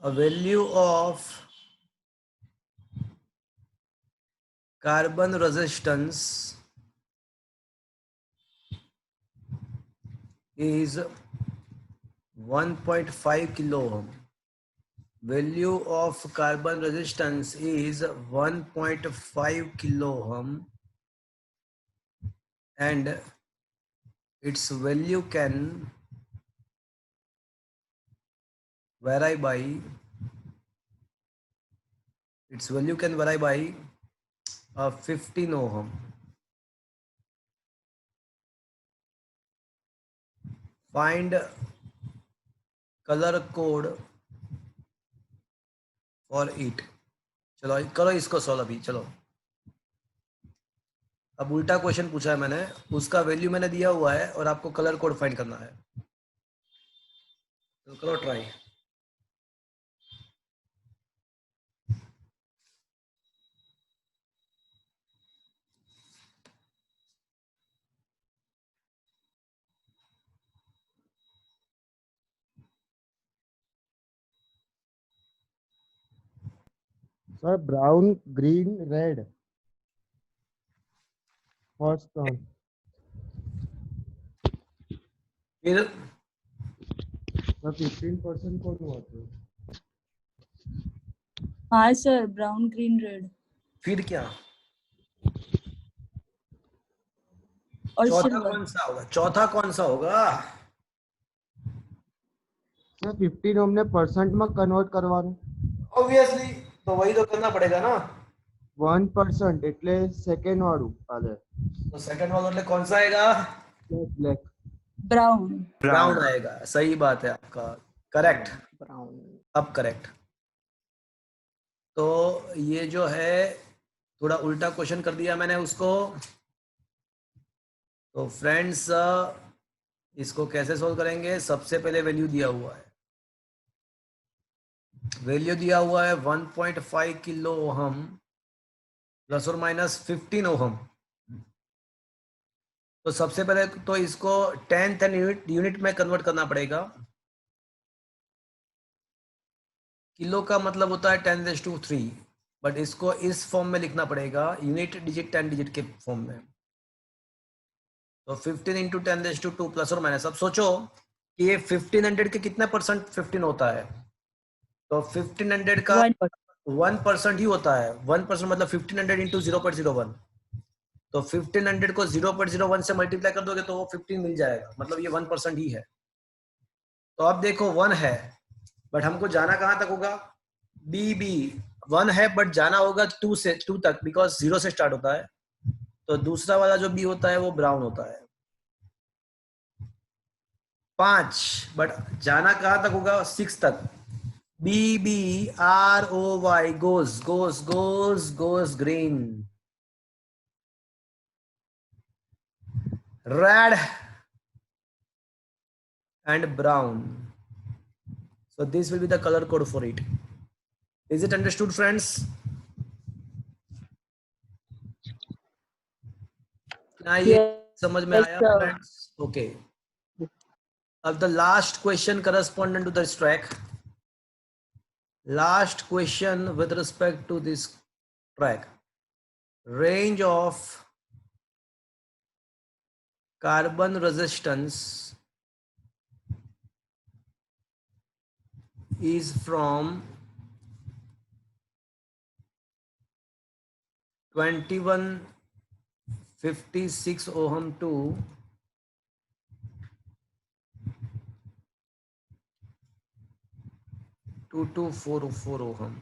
A value of carbon resistance is 1.5 kilo ohm. Value of carbon resistance is 1.5 kilo ohm, and its value can vary by 15 ohm. Find color code for it. चलो करो इसको solve अभी. चलो अब उल्टा क्वेश्चन पूछा है मैंने, उसका वैल्यू मैंने दिया हुआ है और आपको कलर कोड फाइंड करना है. तो करो try. Sir brown green red first term. फिर सर 15% कौन हुआ था? हाँ सर, ब्राउन ग्रीन रेड फिर क्या? और चौथा सिल्वर. कौन सा होगा? चौथा कौन सा होगा? सर 15 हमने परसेंट में कन्वर्ट करવાનું. ऑब्वियसली तो वही तो करना पड़ेगा ना. 1% એટલે સેકન્ડ વાળું આલે. तो सेकंड वाला मतलब कौन सा आएगा? ब्लैक. ब्राउन. ब्राउन आएगा. सही बात है आपका. करेक्ट. ब्राउन. अब करेक्ट. तो ये जो है थोड़ा उल्टा क्वेश्चन कर दिया मैंने उसको. तो फ्रेंड्स इसको कैसे सोल्व करेंगे? सबसे पहले वैल्यू दिया हुआ है. वैल्यू दिया हुआ है 1.5 किलो ओहम प्लस और माइनस 15 ओहम. तो सबसे पहले तो इसको 10th यूनिट में कन्वर्ट करना पड़ेगा. किलो का मतलब होता है 10⁻3, बट इसको इस फॉर्म में लिखना पड़ेगा, यूनिट डिजिट 10 डिजिट के फॉर्म में. तो 15 इंटू 10⁻2 प्लस और माइनस. अब सोचो कि ये 1500 के कितने परसेंट 15 होता है? तो 1500 का 1% ही होता है. 1% मतलब 1500 इंटू 0.01. तो 1500 को 0.01 से मल्टीप्लाई कर दोगे तो वो 15 मिल जाएगा. मतलब ये 1% ही है. तो अब देखो 1 है, बट हमको जाना कहां तक होगा? बी 1 है बट जाना होगा 2 तक, बिकॉज 0 से स्टार्ट होता है. तो दूसरा वाला जो बी होता है वो ब्राउन होता है. 5 बट जाना कहां तक होगा? 6 तक. BROY goes green. Red and brown. So this will be the color code for it. Is it understood, friends? क्या ये समझ में आया, friends? Okay. Of the last question corresponding to this track. Last question with respect to this track. Range of carbon resistance is from 2156 ohm to 2244 ohm.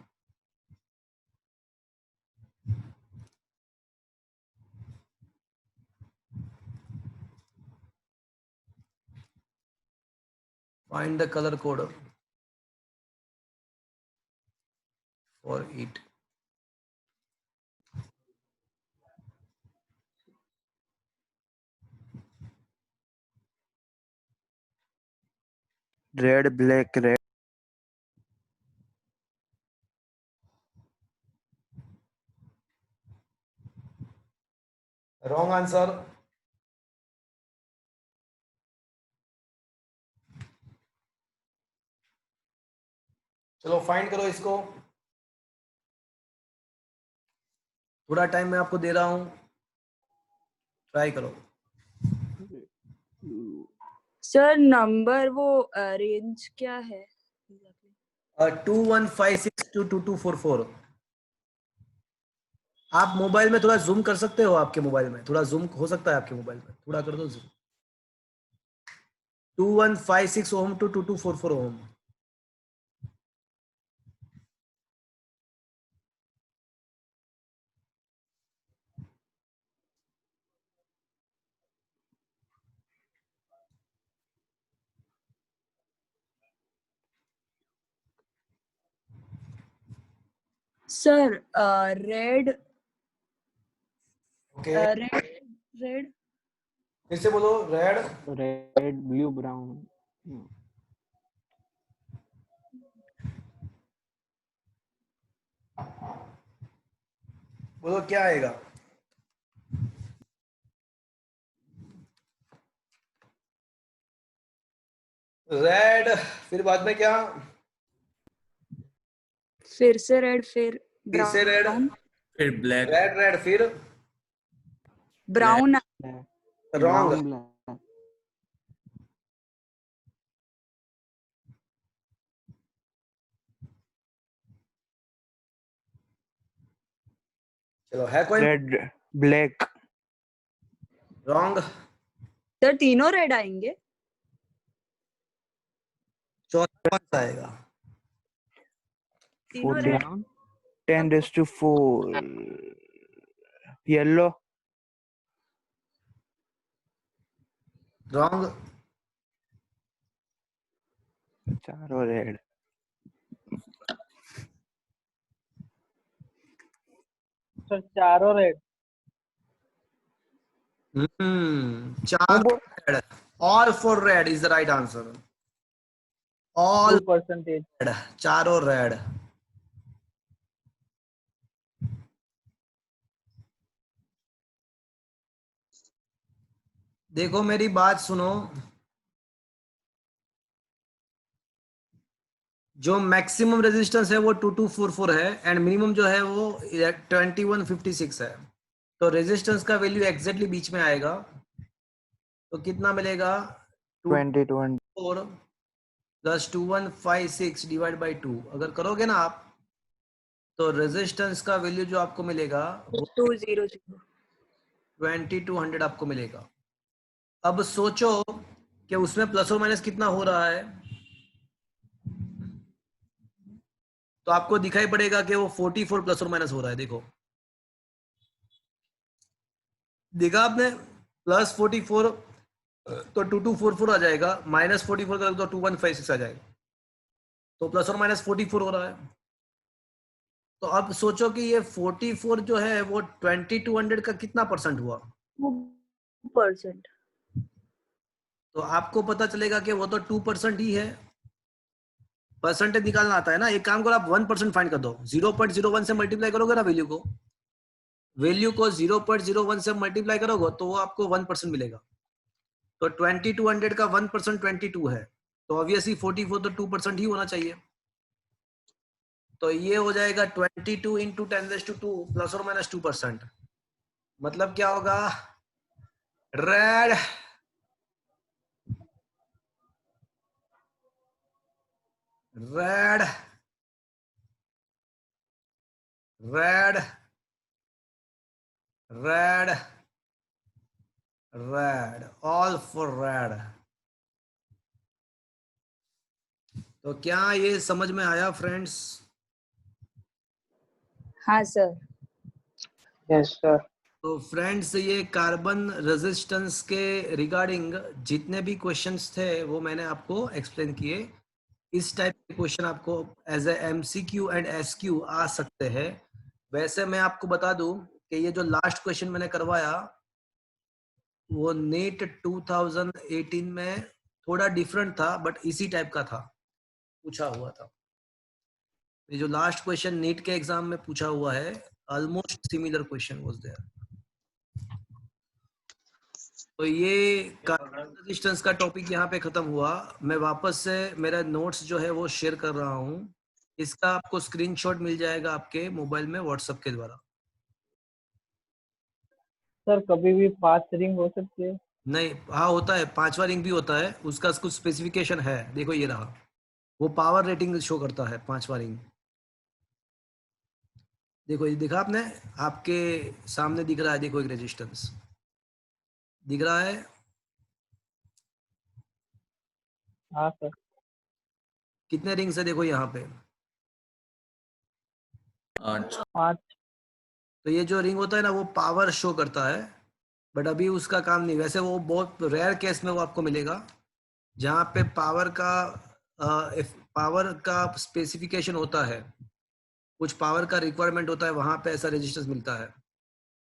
Find the color code for it. Red black red wrong answer. चलो find करो इसको, थोड़ा time मैं आपको दे रहा हूं, try करो। Sir number वो रेंज क्या है? 2156 to 2244। आप मोबाइल में थोड़ा जूम कर सकते हो, आपके मोबाइल में थोड़ा जूम हो सकता है, आपके मोबाइल में थोड़ा कर दो zoom. 2156 ohm to 2244 ohm. Sir red okay, red फिर से बोलो। Red, red blue brown. बोलो क्या आएगा? रेड, फिर बाद में क्या? फिर से रेड, फिर फिर से रेड, फिर ब्लैक, रेड रेड, फिर ब्राउन। रॉन्ग। ब्लैक। चलो है कोई? Red black wrong. सर तीनों रेड आएंगे। चौथा कौन सा आएगा? तीनों रेड। 10⁻⁴ yellow wrong. चारों रेड सर चारों रेड। चार red, all for red is the right answer. All 2%। Red, चारों रेड। देखो मेरी बात सुनो, जो मैक्सिमम रेजिस्टेंस है वो 2244 है एंड मिनिमम जो है वो 2156 है। तो रेजिस्टेंस का वैल्यू एग्जैक्टली बीच में आएगा। तो कितना मिलेगा? 22 4 प्लस 2156 डिवाइड बाई 2 अगर करोगे ना आप, तो रेजिस्टेंस का वैल्यू जो आपको मिलेगा वो 200। 2200 आपको मिलेगा। अब सोचो कि उसमें प्लस और माइनस कितना हो रहा है, तो आपको दिखाई पड़ेगा कि वो 44 प्लस और माइनस हो रहा है। देखो, देखा आपने? प्लस 44 तो 2244 आ जाएगा, माइनस 44 करोगे तो 2156 आ जाएगा। तो प्लस और माइनस 44 हो रहा है। तो अब सोचो कि ये 44 जो है वो 2200 का कितना परसेंट हुआ? 2%। तो आपको पता चलेगा कि वो तो 2% ही है। परसेंटेज निकालना आता है ना, एक काम करो आप 1% फाइंड कर दो। 0.01 से मल्टीप्लाई करोगे ना वैल्यू को 0.01 से मल्टीप्लाई करोगे तो वो आपको 1% मिलेगा। तो 2200 का 1% 22 है, तो ऑब्वियसली 44 तो 2% ही होना चाहिए। तो ये हो जाएगा 22 इंटू 10⁻² प्लस और माइनस 2%। मतलब क्या होगा? Red red red red red, all for red. तो क्या ये समझ में आया फ्रेंड्स? हाँ सर। Yes sir. तो फ्रेंड्स ये कार्बन रेजिस्टेंस के रिगार्डिंग जितने भी क्वेश्चंस थे वो मैंने आपको एक्सप्लेन किए। इस टाइप के क्वेश्चन आपको as a MCQ and SQ आ सकते हैं। वैसे मैं आपको बता दूं कि ये जो लास्ट क्वेश्चन मैंने करवाया वो नीट 2018 में थोड़ा डिफरेंट था बट इसी टाइप का था, पूछा हुआ था। ये जो लास्ट क्वेश्चन नीट के एग्जाम में पूछा हुआ है, almost similar question was there. तो ये रेजिस्टेंस का टॉपिक यहाँ पे खत्म हुआ। मैं वापस से मेरा नोट्स जो है वो शेयर कर रहा हूँ, इसका आपको स्क्रीनशॉट मिल जाएगा आपके मोबाइल में व्हाट्सएप के द्वारा। सर कभी भी 5 रिंग हो सकती है? नहीं, हाँ होता है, 5वां रिंग भी होता है, उसका कुछ स्पेसिफिकेशन है। देखो ये रहा, वो पावर रेटिंग शो करता है 5वां रिंग। देखो ये देखा आपने, आपके सामने दिख रहा है, देखो एक रेजिस्टेंस दिख रहा है। हाँ सर। कितने रिंग्स है देखो यहाँ पे, 5। तो ये जो रिंग होता है ना वो पावर शो करता है, बट अभी उसका काम नहीं। वैसे वो बहुत रेयर केस में वो आपको मिलेगा जहाँ पे पावर का स्पेसिफिकेशन होता है, कुछ पावर का रिक्वायरमेंट होता है, वहां पे ऐसा रेजिस्टेंस मिलता है।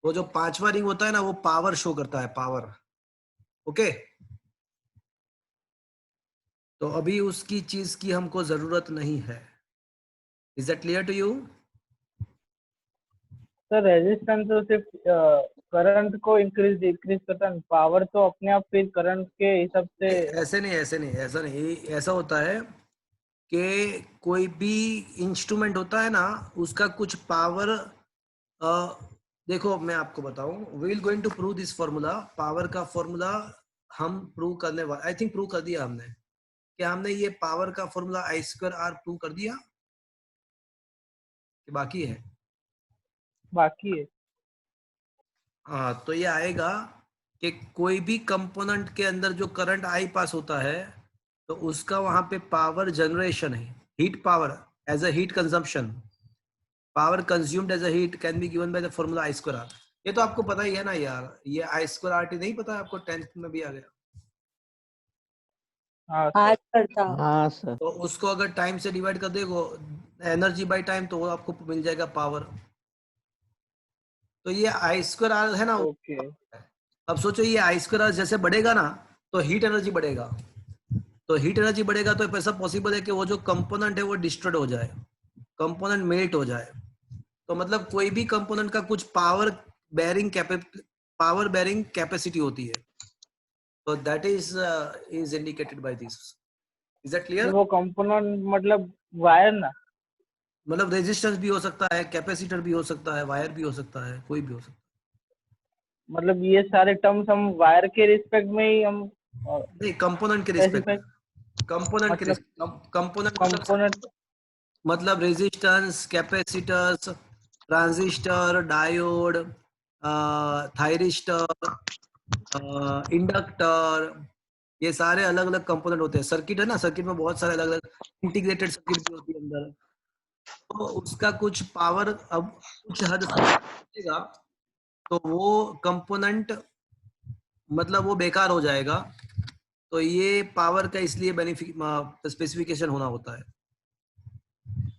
वो जो 5वां रिंग होता है ना वो पावर शो करता है, पावर। ओके, तो अभी उसकी चीज की हमको जरूरत नहीं है। Is that clear to you? Sir resistance तो सिर्फ करंट को इंक्रीज डिक्रीज करता है, पावर तो अपने आप फिर करंट के हिसाब से। ऐसे नहीं, ऐसा नहीं, ऐसा होता है कि कोई भी इंस्ट्रूमेंट होता है ना उसका कुछ पावर, देखो मैं आपको बताऊं, we will going to prove this formula. Power का फॉर्मूला हम प्रूव करने वाले, आई थिंक प्रूव कर दिया हमने। क्या हमने ये पावर का फॉर्मूला I²R प्रूव कर दिया कि बाकी है? बाकी है। हाँ, तो ये आएगा कि कोई भी कंपोनेंट के अंदर जो करंट I पास होता है तो उसका वहां पे पावर जनरेशन है, heat power as a heat consumption, power consumed as a heat can be given by the formula I²R। ये तो आपको पता ही है ना यार, ये I²RT नहीं पता आपको, 10th में भी आ गया। हाँ हाँ सर। सर था। हाँ सर। तो उसको अगर टाइम से डिवाइड कर देखो, एनर्जी बाय टाइम, तो वो आपको मिल जाएगा पावर। तो ये I²R है ना। ओके। अब सोचो ये I²R जैसे बढ़ेगा ना तो हीट एनर्जी बढ़ेगा, तो हीट एनर्जी बढ़ेगा तो ऐसा पॉसिबल है कि वो जो कंपोनेंट है वो डिस्ट्रॉयड हो जाए, कंपोनेंट मेल्ट हो जाए। तो मतलब कोई भी कंपोनेंट का कुछ पावर बेयरिंग कैपेसिटी होती है, तो that is indicated by this. Is that clear? वो कंपोनेंट मतलब वायर ना? मतलब रेजिस्टेंस भी हो सकता है, कैपेसिटर भी हो सकता है, वायर भी हो सकता है, कोई भी हो सकता है। मतलब ये सारे टर्म्स हम वायर के रिस्पेक्ट में ही हम नहीं, कंपोनेंट के रिस्पेक्ट में, कंपोनेंट के मतलब कंपोनेंट मतलब resistance, capacitors, transistor, diode, thyristor, inductor, ये सारे अलग अलग कंपोनेंट होते हैं। सर्किट है ना, सर्किट में बहुत सारे अलग अलग इंटीग्रेटेड सर्किट भी होती है अंदर, तो उसका कुछ पावर अब कुछ हद तक तो वो कंपोनेंट मतलब वो बेकार हो जाएगा। तो ये पावर का इसलिए बेनिफिट स्पेसिफिकेशन होना होता है।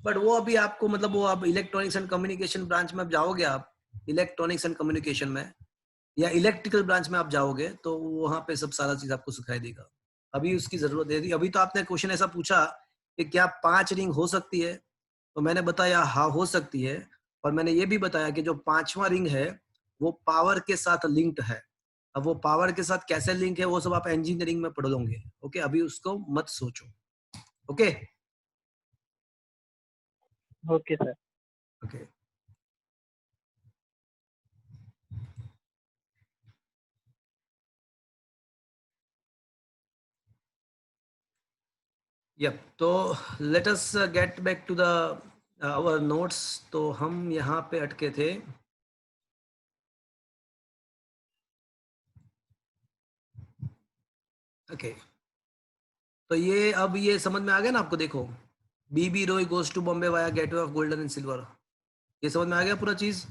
बट वो अभी आपको मतलब वो आप इलेक्ट्रॉनिक्स एंड कम्युनिकेशन ब्रांच में आप जाओगे, आप इलेक्ट्रॉनिक्स एंड कम्युनिकेशन में या इलेक्ट्रिकल ब्रांच में आप जाओगे तो वहां पे सब सारा चीज आपको सिखाई देगा। अभी उसकी जरूरत है। अभी तो आपने क्वेश्चन ऐसा पूछा कि क्या 5 रिंग हो सकती है, तो मैंने बताया हाँ हो सकती है, और मैंने ये भी बताया कि जो 5वां रिंग है वो पावर के साथ लिंक्ड है। अब वो पावर के साथ कैसे लिंक है वो सब आप इंजीनियरिंग में पढ़ लोगे। ओके, अभी उसको मत सोचो। Okay okay sir. Okay yup, तो let us get back to the our notes. तो हम यहाँ पे अटके थे। ओके तो ये अब ये समझ में आ गया ना आपको? देखो, BB Roy goes to Bombay via gateway of golden and silver, ये समझ में आ गया पूरा चीज?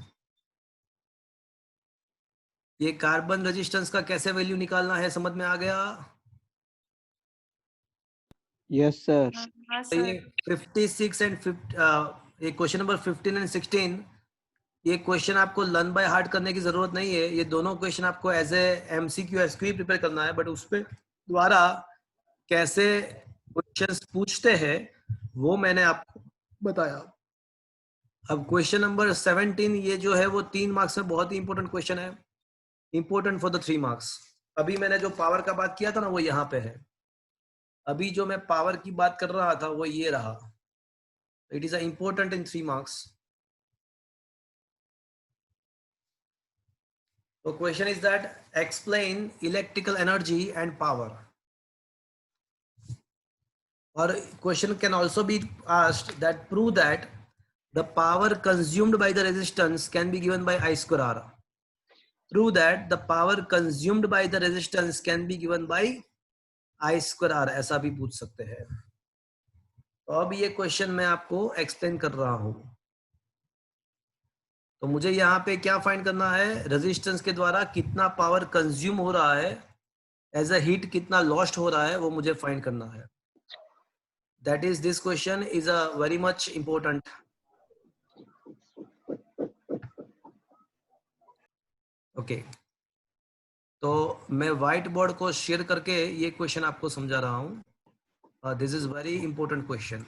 ये कार्बन रेजिस्टेंस का कैसे वैल्यू निकालना है समझ में आ गया? Yes sir. हाँ तो ये 56 एंड ये क्वेश्चन नंबर 15 एंड 16, ये क्वेश्चन आपको लर्न बाय हार्ट करने की जरूरत नहीं है। ये दोनों क्वेश्चन आपको as a MCQ SQ prepare करना है, बट उस पे द्वारा कैसे क्वेश्चंस पूछते हैं वो मैंने आपको बताया। अब क्वेश्चन नंबर 17 ये जो है वो 3 मार्क्स में बहुत ही इंपॉर्टेंट क्वेश्चन है, इंपॉर्टेंट फॉर द 3 मार्क्स। अभी मैंने जो पावर का बात किया था ना वो यहाँ पे है। अभी जो मैं पावर की बात कर रहा था वो ये रहा। It is important in 3 marks. तो question is that explain electrical energy and power. Or question can also be asked that prove that the power consumed by the resistance can be given by I square R. Prove that the power consumed by the resistance can be given by I square R. ऐसा भी पूछ सकते हैं। तो अब ये question मैं आपको एक्सप्लेन कर रहा हूं। तो मुझे यहाँ पे क्या फाइंड करना है, रेजिस्टेंस के द्वारा कितना पावर कंज्यूम हो रहा है, एज अ हीट कितना लॉस्ट हो रहा है, वो मुझे फाइंड करना है। That is, this question is a very much important. Okay. तो मैं व्हाइट बोर्ड को शेयर करके ये क्वेश्चन आपको समझा रहा हूँ। This is very important question.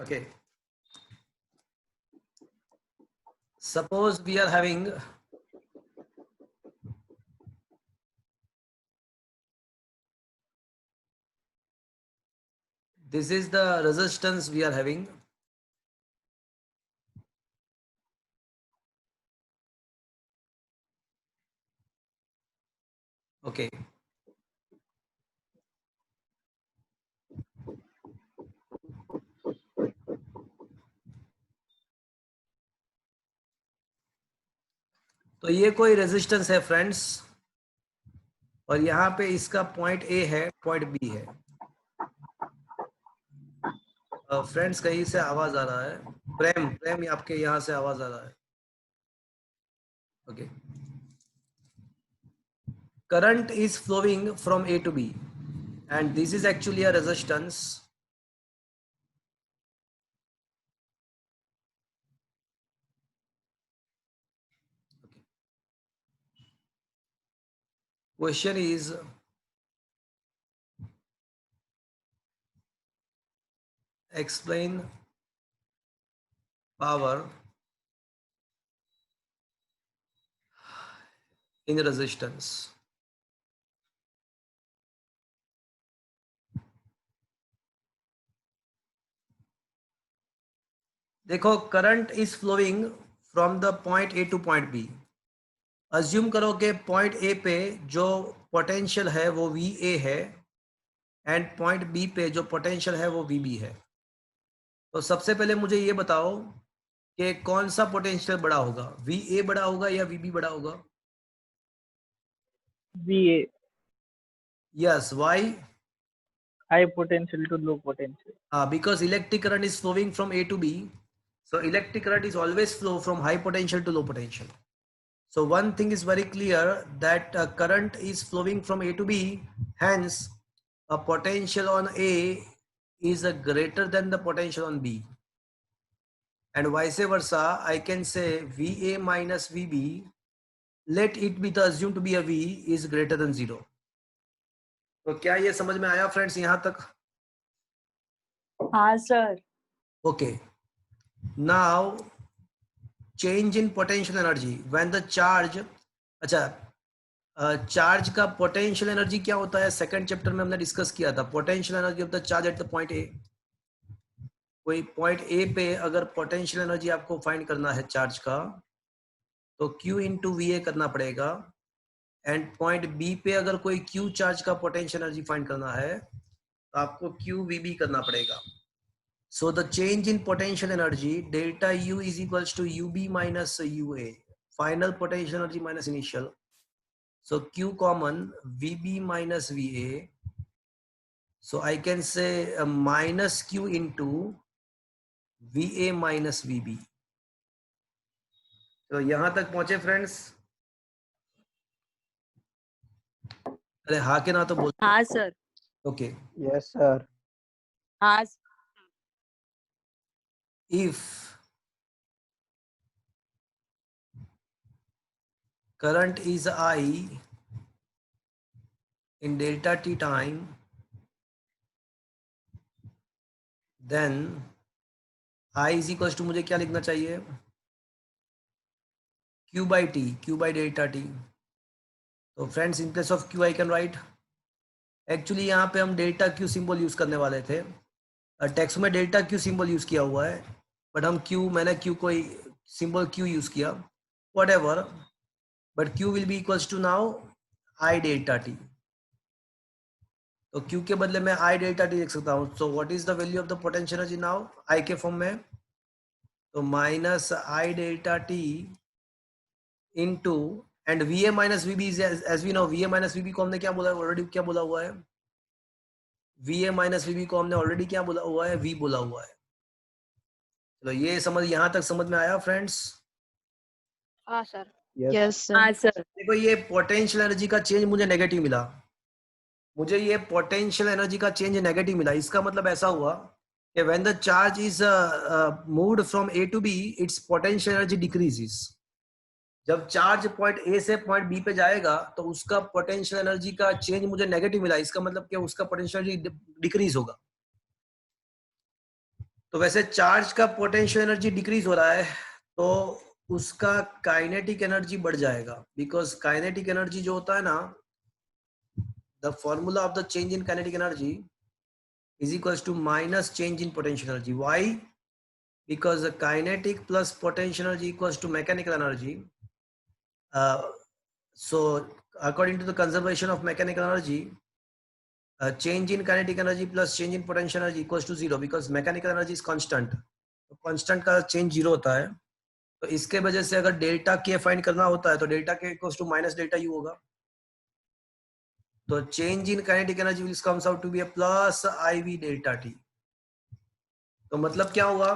Okay. Suppose we are having this is the resistance we are having. Okay. तो ये कोई रेजिस्टेंस है फ्रेंड्स, और यहाँ पे इसका पॉइंट ए है, पॉइंट बी है। फ्रेंड्स कहीं से आवाज आ रहा है, प्रेम आपके यहाँ से आवाज आ रहा है। Okay. Current is flowing from A to B, and this is actually a resistance. Okay. Question is, explain power in resistance. देखो, current is flowing from the point A to point B. Assume करो कि point A पे जो potential है वो V A है, and point B पे जो पोटेंशियल है वो वी बी है। तो सबसे पहले मुझे ये बताओ कि कौन सा पोटेंशियल बड़ा होगा, वी ए बड़ा होगा या वी बी बड़ा होगा? VA, yes, why? high potential to low potential. Because electric current is flowing from A to B, so electric current is always flow from high potential to low potential. So one thing is very clear, that current is flowing from A to B, hence a potential on A is greater than the potential on B, and vice versa. I can say VA minus VB, let it be assumed to be a V, is greater than 0. तो क्या ये समझ में आया friends यहाँ तक? हाँ sir. Okay. Now change in potential energy when the charge, अच्छा, चार्ज का पोटेंशियल एनर्जी क्या होता है, सेकंड चैप्टर में हमने डिस्कस किया था। Potential energy of the charge at the point ए। कोई पॉइंट ए पे अगर पोटेंशियल एनर्जी आपको फाइंड करना है चार्ज का, तो Q इंटू वी ए करना पड़ेगा, एंड पॉइंट बी पे अगर कोई Q चार्ज का पोटेंशियल एनर्जी फाइंड करना है तो आपको Q वी बी करना पड़ेगा। So the change in potential energy delta U is equals to UB minus UA, final potential energy minus initial. So Q common, VB minus VA. So I can say minus Q into VA minus VB. तो यहां तक पहुंचे friends? अरे हाँ के ना तो बोल। हाँ सर। Okay. Yes, sir. हाँ If current is I in delta t time, then I is equals to, मुझे क्या लिखना चाहिए, Q by T, Q by delta T. तो friends, in place of Q I can write, actually यहाँ पे हम delta Q symbol use करने वाले थे, टेक्स्ट में डेल्टा Q सिंबल यूज किया हुआ है, बट हम मैंने Q कोई सिंबल Q यूज किया, whatever, but Q will be equals to now I delta T. तो Q के बदले में I delta T लिख सकता हूँ. So what is the value of the potential energy now? I के फॉर्म में, तो minus I delta T into and VA minus VB is as we know, VA minus VB को हमने क्या बोला, ऑलरेडी क्या बोला हुआ है, VA minus VB को हमने ऑलरेडी क्या बोला हुआ है, V बोला हुआ है. चलो ये समझ, यहाँ तक समझ में आया फ्रेंड्स? हाँ सर. Yes. सर. हाँ सर. देखो ये पोटेंशियल एनर्जी का चेंज मुझे नेगेटिव मिला, मुझे ये पोटेंशियल एनर्जी का चेंज नेगेटिव मिला. इसका मतलब ऐसा हुआ कि when the charge is moved from A to B, its potential energy decreases. जब चार्ज पॉइंट ए से पॉइंट बी पे जाएगा तो उसका पोटेंशियल एनर्जी का चेंज मुझे नेगेटिव मिला. इसका मतलब कि उसका पोटेंशियल एनर्जी डिक्रीज होगा. तो वैसे चार्ज का पोटेंशियल एनर्जी डिक्रीज हो रहा है तो उसका काइनेटिक एनर्जी बढ़ जाएगा, बिकॉज काइनेटिक एनर्जी जो होता है ना, the formula of the change in kinetic energy is equals to minus change in potential energy. Why? Because kinetic plus potential energy equals to mechanical energy. So according to the conservation of mechanical energy, change in kinetic energy plus change in potential energy equals to 0, because mechanical energy is constant. constant का change 0 होता है. तो इसके वजह से अगर delta के find करना होता है तो delta K equals to minus delta U होगा. तो change in kinetic energy will comes out to be a plus IV delta T. तो मतलब क्या हुआ?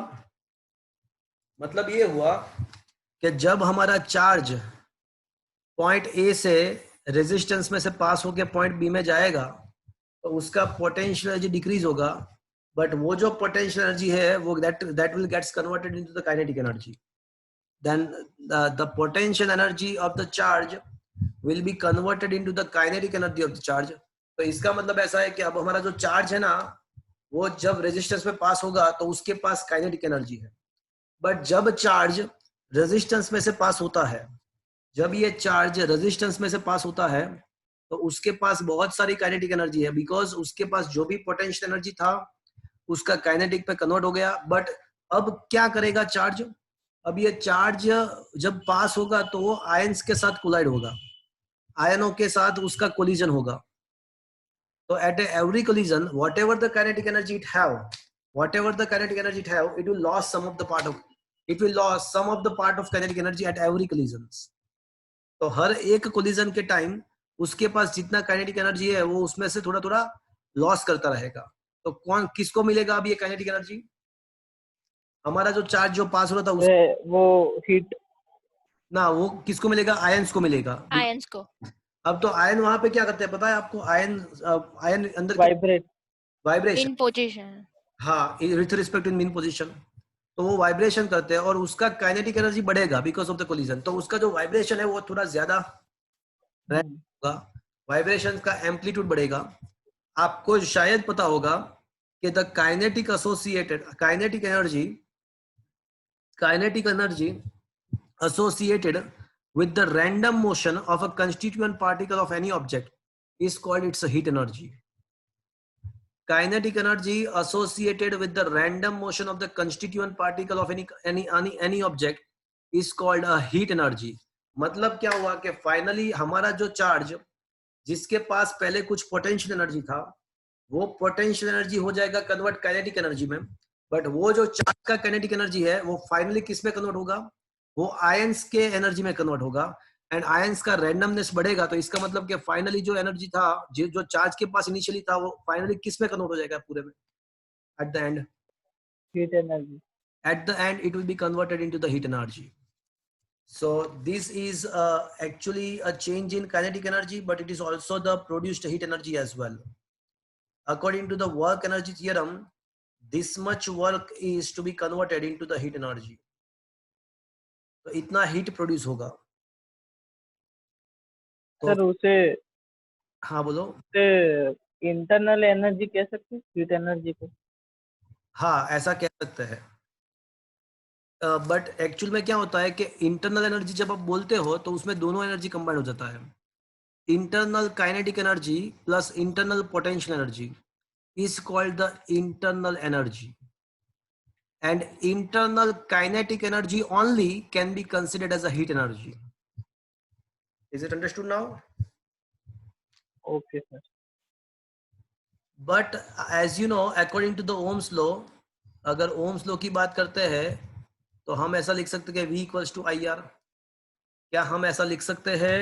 मतलब ये हुआ कि जब हमारा चार्ज पॉइंट ए से रेजिस्टेंस में से पास होकर पॉइंट बी में जाएगा तो उसका पोटेंशियल एनर्जी डिक्रीज होगा, बट वो जो पोटेंशियल एनर्जी है वो that will gets converted into the kinetic energy. Then the potential energy of the charge will be converted into the kinetic energy of the charge. तो इसका मतलब ऐसा है कि अब हमारा जो चार्ज है ना, वो जब रेजिस्टेंस में पास होगा तो उसके पास काइनेटिक एनर्जी है, बट जब चार्ज रेजिस्टेंस में से पास होता है, जब ये चार्ज रेजिस्टेंस में से पास होता है तो उसके पास बहुत सारी काइनेटिक एनर्जी है, बिकॉज उसके पास जो भी पोटेंशियल एनर्जी था उसका काइनेटिक पे कन्वर्ट हो गया. बट अब क्या करेगा चार्ज? अब ये चार्ज जब पास होगा तो वो आयंस के साथ कोलाइड होगा, आयनों के साथ उसका कोलिजन होगा. तो at every collision whatever the kinetic energy it have, it will lose some of the part of kinetic energy at every collisions. तो हर एक कोलिजन के टाइम उसके पास जितना काइनेटिक एनर्जी है वो उसमें से थोड़ा थोड़ा लॉस करता रहेगा. तो कौन किसको मिलेगा अब ये काइनेटिक एनर्जी? हमारा जो चार्ज जो पास हो रहा था वो हीट ना, वो किसको मिलेगा? आयंस को मिलेगा. आयंस को. अब तो आयन वहां पे क्या करते हैं पता है आपको? आयन अंदर वाइब्रेशन इन पोजीशन. हाँ, with respect in mean position. तो वो वाइब्रेशन करते हैं और उसका काइनेटिक एनर्जी बढ़ेगा बिकॉज ऑफ द कोलिजन. तो उसका जो वाइब्रेशन है वो थोड़ा ज्यादा होगा, वाइब्रेशन का एम्पलीट्यूड बढ़ेगा. आपको शायद पता होगा कि the kinetic energy associated with the random motion of a constituent particle of any object is called its heat energy. Kinetic energy associated with the random motion of the constituent particle of any object is called a heat energy. मतलब क्या हुआ कि finally हमारा जो charge जिसके पास पहले कुछ potential energy था वो पोटेंशियल एनर्जी हो जाएगा कन्वर्ट काइनेटिक एनर्जी में, बट वो जो चार्ज का काइनेटिक एनर्जी है वो फाइनली किस में कन्वर्ट होगा? वो आयंस के एनर्जी में कन्वर्ट होगा. एंड आयंस का रैंडमनेस बढ़ेगा तो इसका मतलब कि फाइनली जो एनर्जी था जो चार्ज के पास इनिशियली था वो फाइनली किस में कन्वर्ट हो जाएगा पूरे में? At the end heat energy. At the end it will be converted into the heat energy. So this is actually a change in kinetic energy, but it is also the produced heat energy as well. according to the work energy theorem, this much work is to be converted into the heat energy. तो इतना heat produce होगा. Sir उसे हाँ बोलो. Internal energy कह सकते हैं, heat energy को. हाँ ऐसा कह सकते हैं. बट एक्चुअल में क्या होता है कि इंटरनल एनर्जी जब आप बोलते हो तो उसमें दोनों एनर्जी कंबाइन हो जाता है. Internal kinetic energy plus internal potential energy is called the internal energy, and internal kinetic energy only can be considered as a heat energy. Is it understood now? Okay sir. But as you know, according to the Ohm's law, अगर Ohm's law की बात करते हैं तो हम ऐसा लिख सकते हैं कि V equals to IR. क्या हम ऐसा लिख सकते हैं?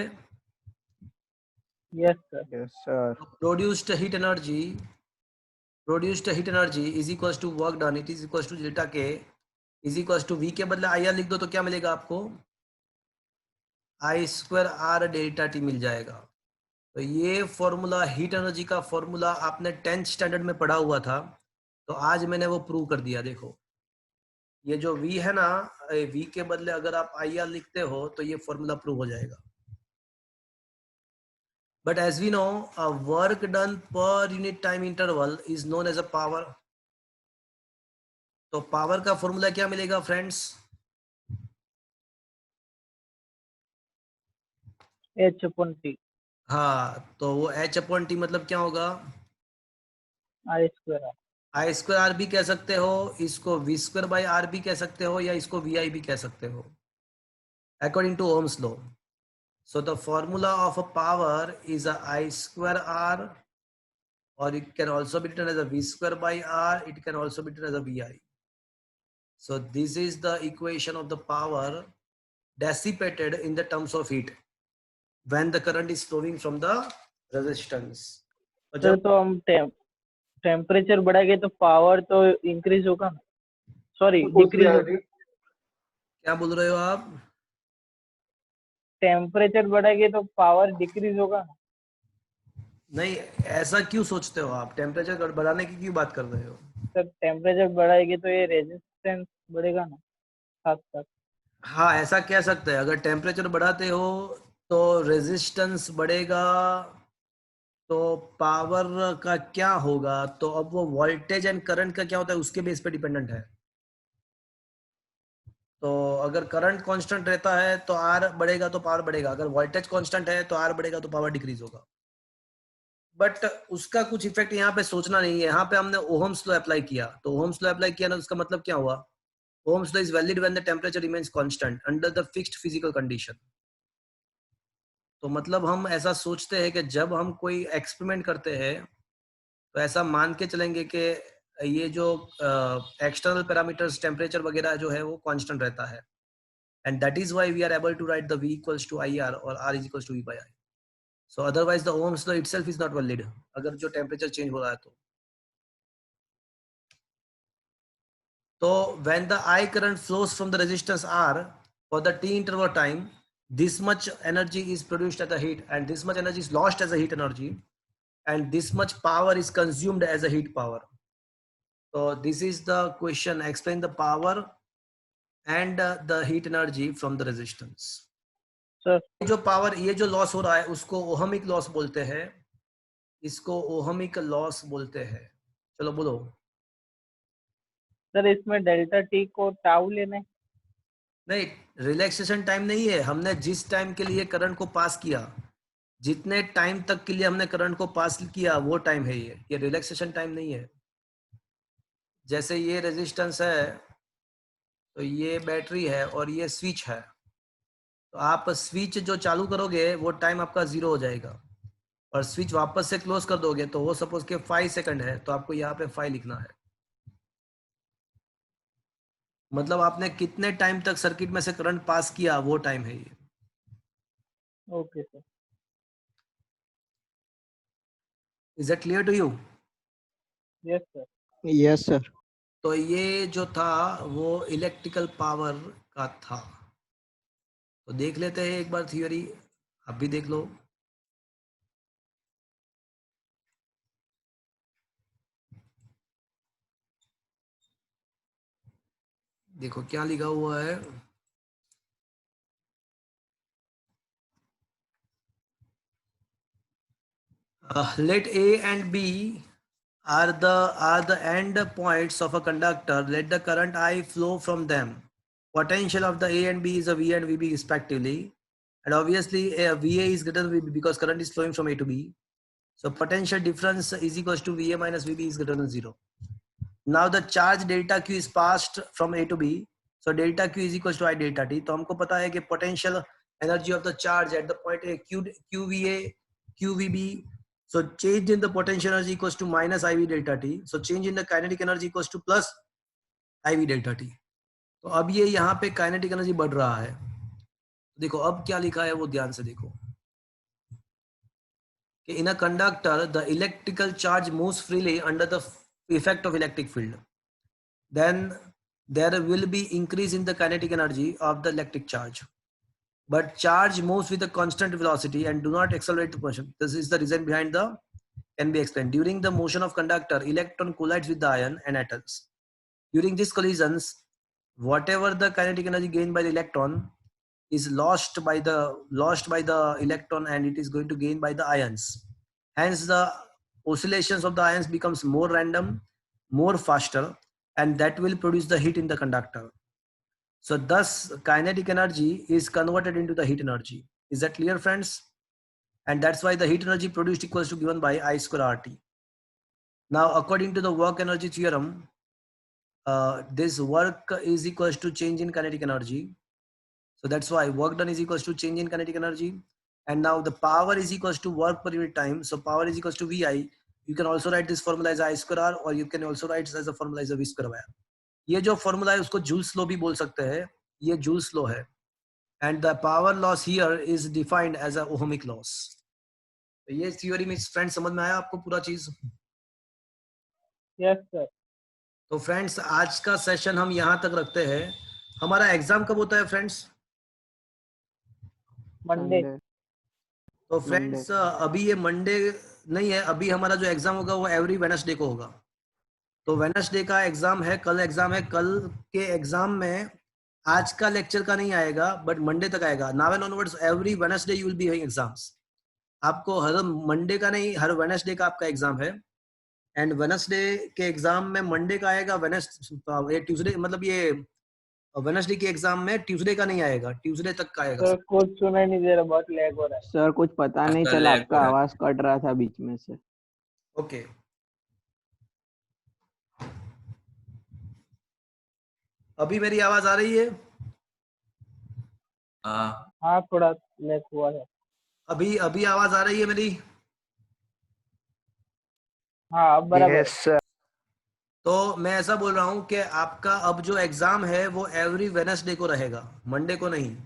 Yes sir. Yes, sir. Produced heat energy is equals to work done, it is equals to delta K is equals to V के बदले IR लिख दो तो क्या मिलेगा आपको? I square R delta T मिल जाएगा. तो ये फॉर्मूला हीट एनर्जी का फॉर्मूला आपने 10th स्टैंडर्ड में पढ़ा हुआ था, तो आज मैंने वो प्रूव कर दिया. देखो ये जो V है ना, V के बदले अगर आप IR लिखते हो तो ये फॉर्मूला प्रूव हो जाएगा. But as we know, a work done per unit time interval is known as a power. तो पावर का फॉर्मूला क्या मिलेगा फ्रेंड्स? H/T. हाँ तो वो H/T मतलब क्या होगा? I square R. I square R भी कह सकते हो, इसको V square by R भी कह सकते हो, या इसको VI भी कह सकते हो, according to Ohm's law. So the formula of a power is a I square R, or it can also be written as a V square by R. It can also be written as a VI. So this is the equation of the power dissipated in the terms of heat when the current is flowing from the resistance. Sir तो हम temperature बढ़ाएंगे तो power तो increase होगा ना, sorry decrease होगा. क्या बोल रहे हो आप? टेम्परेचर बढ़ाएंगे तो पावर डिक्रीज होगा ना. नहीं, ऐसा क्यों सोचते हो आप? टेम्परेचर बढ़ाने की क्यों बात कर रहे हो? सर टेम्परेचर बढ़ाएंगे तो ये रेजिस्टेंस बढ़ेगा ना साथ साथ. हाँ ऐसा कह सकते हैं. अगर टेम्परेचर बढ़ाते हो तो रेजिस्टेंस बढ़ेगा, तो पावर का क्या होगा? तो अब वो वोल्टेज एंड करंट का क्या होता है उसके बेस पे डिपेंडेंट है. तो अगर करंट कांस्टेंट रहता है तो आर बढ़ेगा तो पावर बढ़ेगा, अगर वोल्टेज कांस्टेंट है तो आर बढ़ेगा तो पावर डिक्रीज होगा. बट उसका कुछ इफेक्ट यहाँ पे सोचना नहीं है. यहाँ पे हमने ओहम्स लॉ अप्लाई किया, तो ओहम्स लॉ अप्लाई किया ना, उसका मतलब क्या हुआ? Ohm's law is valid when the temperature remains constant under the fixed physical condition. तो मतलब हम ऐसा सोचते हैं कि जब हम कोई एक्सपेरिमेंट करते हैं तो ऐसा मान के चलेंगे कि ये जो एक्सटर्नल पैरामीटर्स टेम्परेचर वगैरह जो है वो कांस्टेंट रहता है, and that is why we are able to write the V equals to IR और R is equals to V by I. So otherwise the Ohm's law itself is not valid अगर जो temperature change हो रहा है तो. तो when the I current flows from the resistance R for the T interval time, this much energy is produced as a heat and this much energy is lost as a heat energy, and this much power is consumed as a heat power. So this is the question. Explain the power and the heat energy from the resistance. Sir जो power, ये जो loss हो रहा है उसको ohmic loss बोलते हैं, इसको ओहमिक लॉस बोलते हैं. चलो बोलो. सर इसमें डेल्टा टी को टाउ लेना है. नहीं, रिलैक्सेशन टाइम नहीं है. हमने जिस टाइम के लिए करंट को पास किया, जितने टाइम तक के लिए हमने करंट को पास किया वो टाइम है. ये रिलैक्सेशन टाइम नहीं है. जैसे ये रेजिस्टेंस है तो ये बैटरी है और ये स्विच है, तो आप स्विच जो चालू करोगे वो टाइम आपका 0 हो जाएगा, और स्विच वापस से क्लोज कर दोगे तो वो सपोज के 5 सेकंड है, तो आपको यहाँ पे 5 लिखना है. मतलब आपने कितने टाइम तक सर्किट में से करंट पास किया वो टाइम है ये. Okay sir. Is it clear to you? Yes sir. Yes, sir. तो ये जो था वो इलेक्ट्रिकल पावर का था. तो देख लेते हैं एक बार थियोरी, आप भी देख लो. देखो क्या लिखा हुआ है, let A and B are the end points of a conductor. Let the current I flow from them. Potential of the A and B is a V and VB respectively, and obviously a VA is greater than VB because current is flowing from A to B. So potential difference is equals to VA minus VB is greater than 0. Now the charge delta Q is passed from A to B. So delta Q is equals to I delta T. तो हमको पता है कि potential energy of the charge at the point A QVA, QVB. So change in the potential energy equals to minus IV delta T. So change in the kinetic energy equals to plus IV delta T. तो अब ये यहाँ पे kinetic energy बढ़ रहा है. देखो अब क्या लिखा है वो ध्यान से देखो. कि in a conductor the electrical charge moves freely under the effect of electric field. Then there will be increase in the kinetic energy of the electric charge. But charge moves with a constant velocity and do not accelerate the motion. This is the reason behind the can be explained. During the motion of conductor, electron collides with the ion and atoms. During these collisions, whatever the kinetic energy gained by the electron is lost by the electron, and it is going to gain by the ions. Hence, the oscillations of the ions becomes more random, more faster, and that will produce the heat in the conductor. So thus kinetic energy is converted into the heat energy. Is that clear, friends? And that's why the heat energy produced equals to given by I square RT. Now according to the work energy theorem, this work is equals to change in kinetic energy. So that's why work done is equals to change in kinetic energy. And now the power is equals to work per unit time. So power is equals to VI. You can also write this formula as I square R, or you can also write this as a formula as a V square R. ये जो formula है उसको joules law भी बोल सकते हैं. ये Joule's law है. And the power loss here is defined as a ohmic loss. तो ये थ्योरी में फ्रेंड्स समझ में आया आपको पूरा चीज? Yes sir. तो फ्रेंड्स आज का सेशन हम यहाँ तक रखते हैं. हमारा एग्जाम कब होता है फ्रेंड्स? मंडे. तो फ्रेंड्स अभी ये मंडे नहीं है, अभी हमारा जो एग्जाम होगा वो एवरी वेडनेसडे को होगा. तो वेडनेसडे का एग्जाम है, कल एग्जाम है. कल के एग्जाम में आज का लेक्चर का नहीं आएगा, बट मंडे तक आएगा. Now and onwards every Wednesday you will be having exams. आपको हर मंडे का नहीं, हर वेडनेसडे का आपका एग्जाम है. एंड वेडनेसडे के एग्जाम में मंडे का आएगा, वेडनेसडे ट्यूसडे, मतलब ये वेडनेसडे के एग्जाम में ट्यूसडे का नहीं आएगा, ट्यूसडे तक का आएगा. सर कुछ सुनाई नहीं दे रहा, बहुत लैग हो रहा है. सर कुछ पता नहीं चला, आपका आवाज कट रहा था बीच में से. ओके. अभी मेरी आवाज आ रही है? हाँ थोड़ा लैग हुआ है. अभी आवाज आ रही है मेरी? हाँ अब बराबर. Yes sir. तो मैं ऐसा बोल रहा हूं कि आपका अब जो एग्जाम है वो एवरी वेडनेसडे को रहेगा, मंडे को नहीं.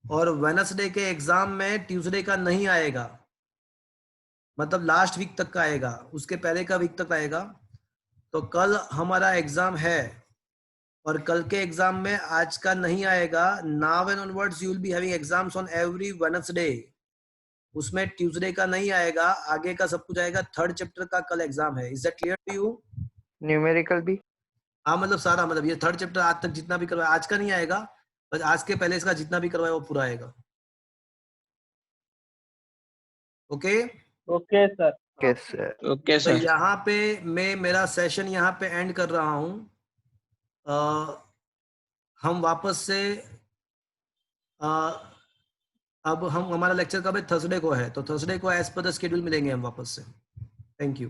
और वेडनेसडे के एग्जाम में ट्यूसडे का नहीं आएगा, मतलब लास्ट वीक तक का आएगा, उसके पहले का वीक तक आएगा. तो कल हमारा एग्जाम है और कल के एग्जाम में आज का नहीं आएगा. Now and onwards you will be having exams on every Wednesday. उसमें ट्यूसडे का नहीं आएगा, आगे का सब कुछ आएगा. थर्ड चैप्टर का कल एग्जाम है. Is that clear to you? Numerical भी? हाँ, मतलब सारा, मतलब ये थर्ड चैप्टर आज तक जितना भी करवाया, आज का नहीं आएगा, बस आज के पहले इसका जितना भी करवाया वो पूरा आएगा. Okay okay sir. Okay sir. Okay तो सर. यहाँ पे मैं मेरा सेशन यहाँ पे एंड कर रहा हूँ. हम वापस से अब हम हमारा लेक्चर कब है? थर्सडे को है. तो थर्सडे को एज पर द शेड्यूल मिलेंगे हम वापस से. Thank you.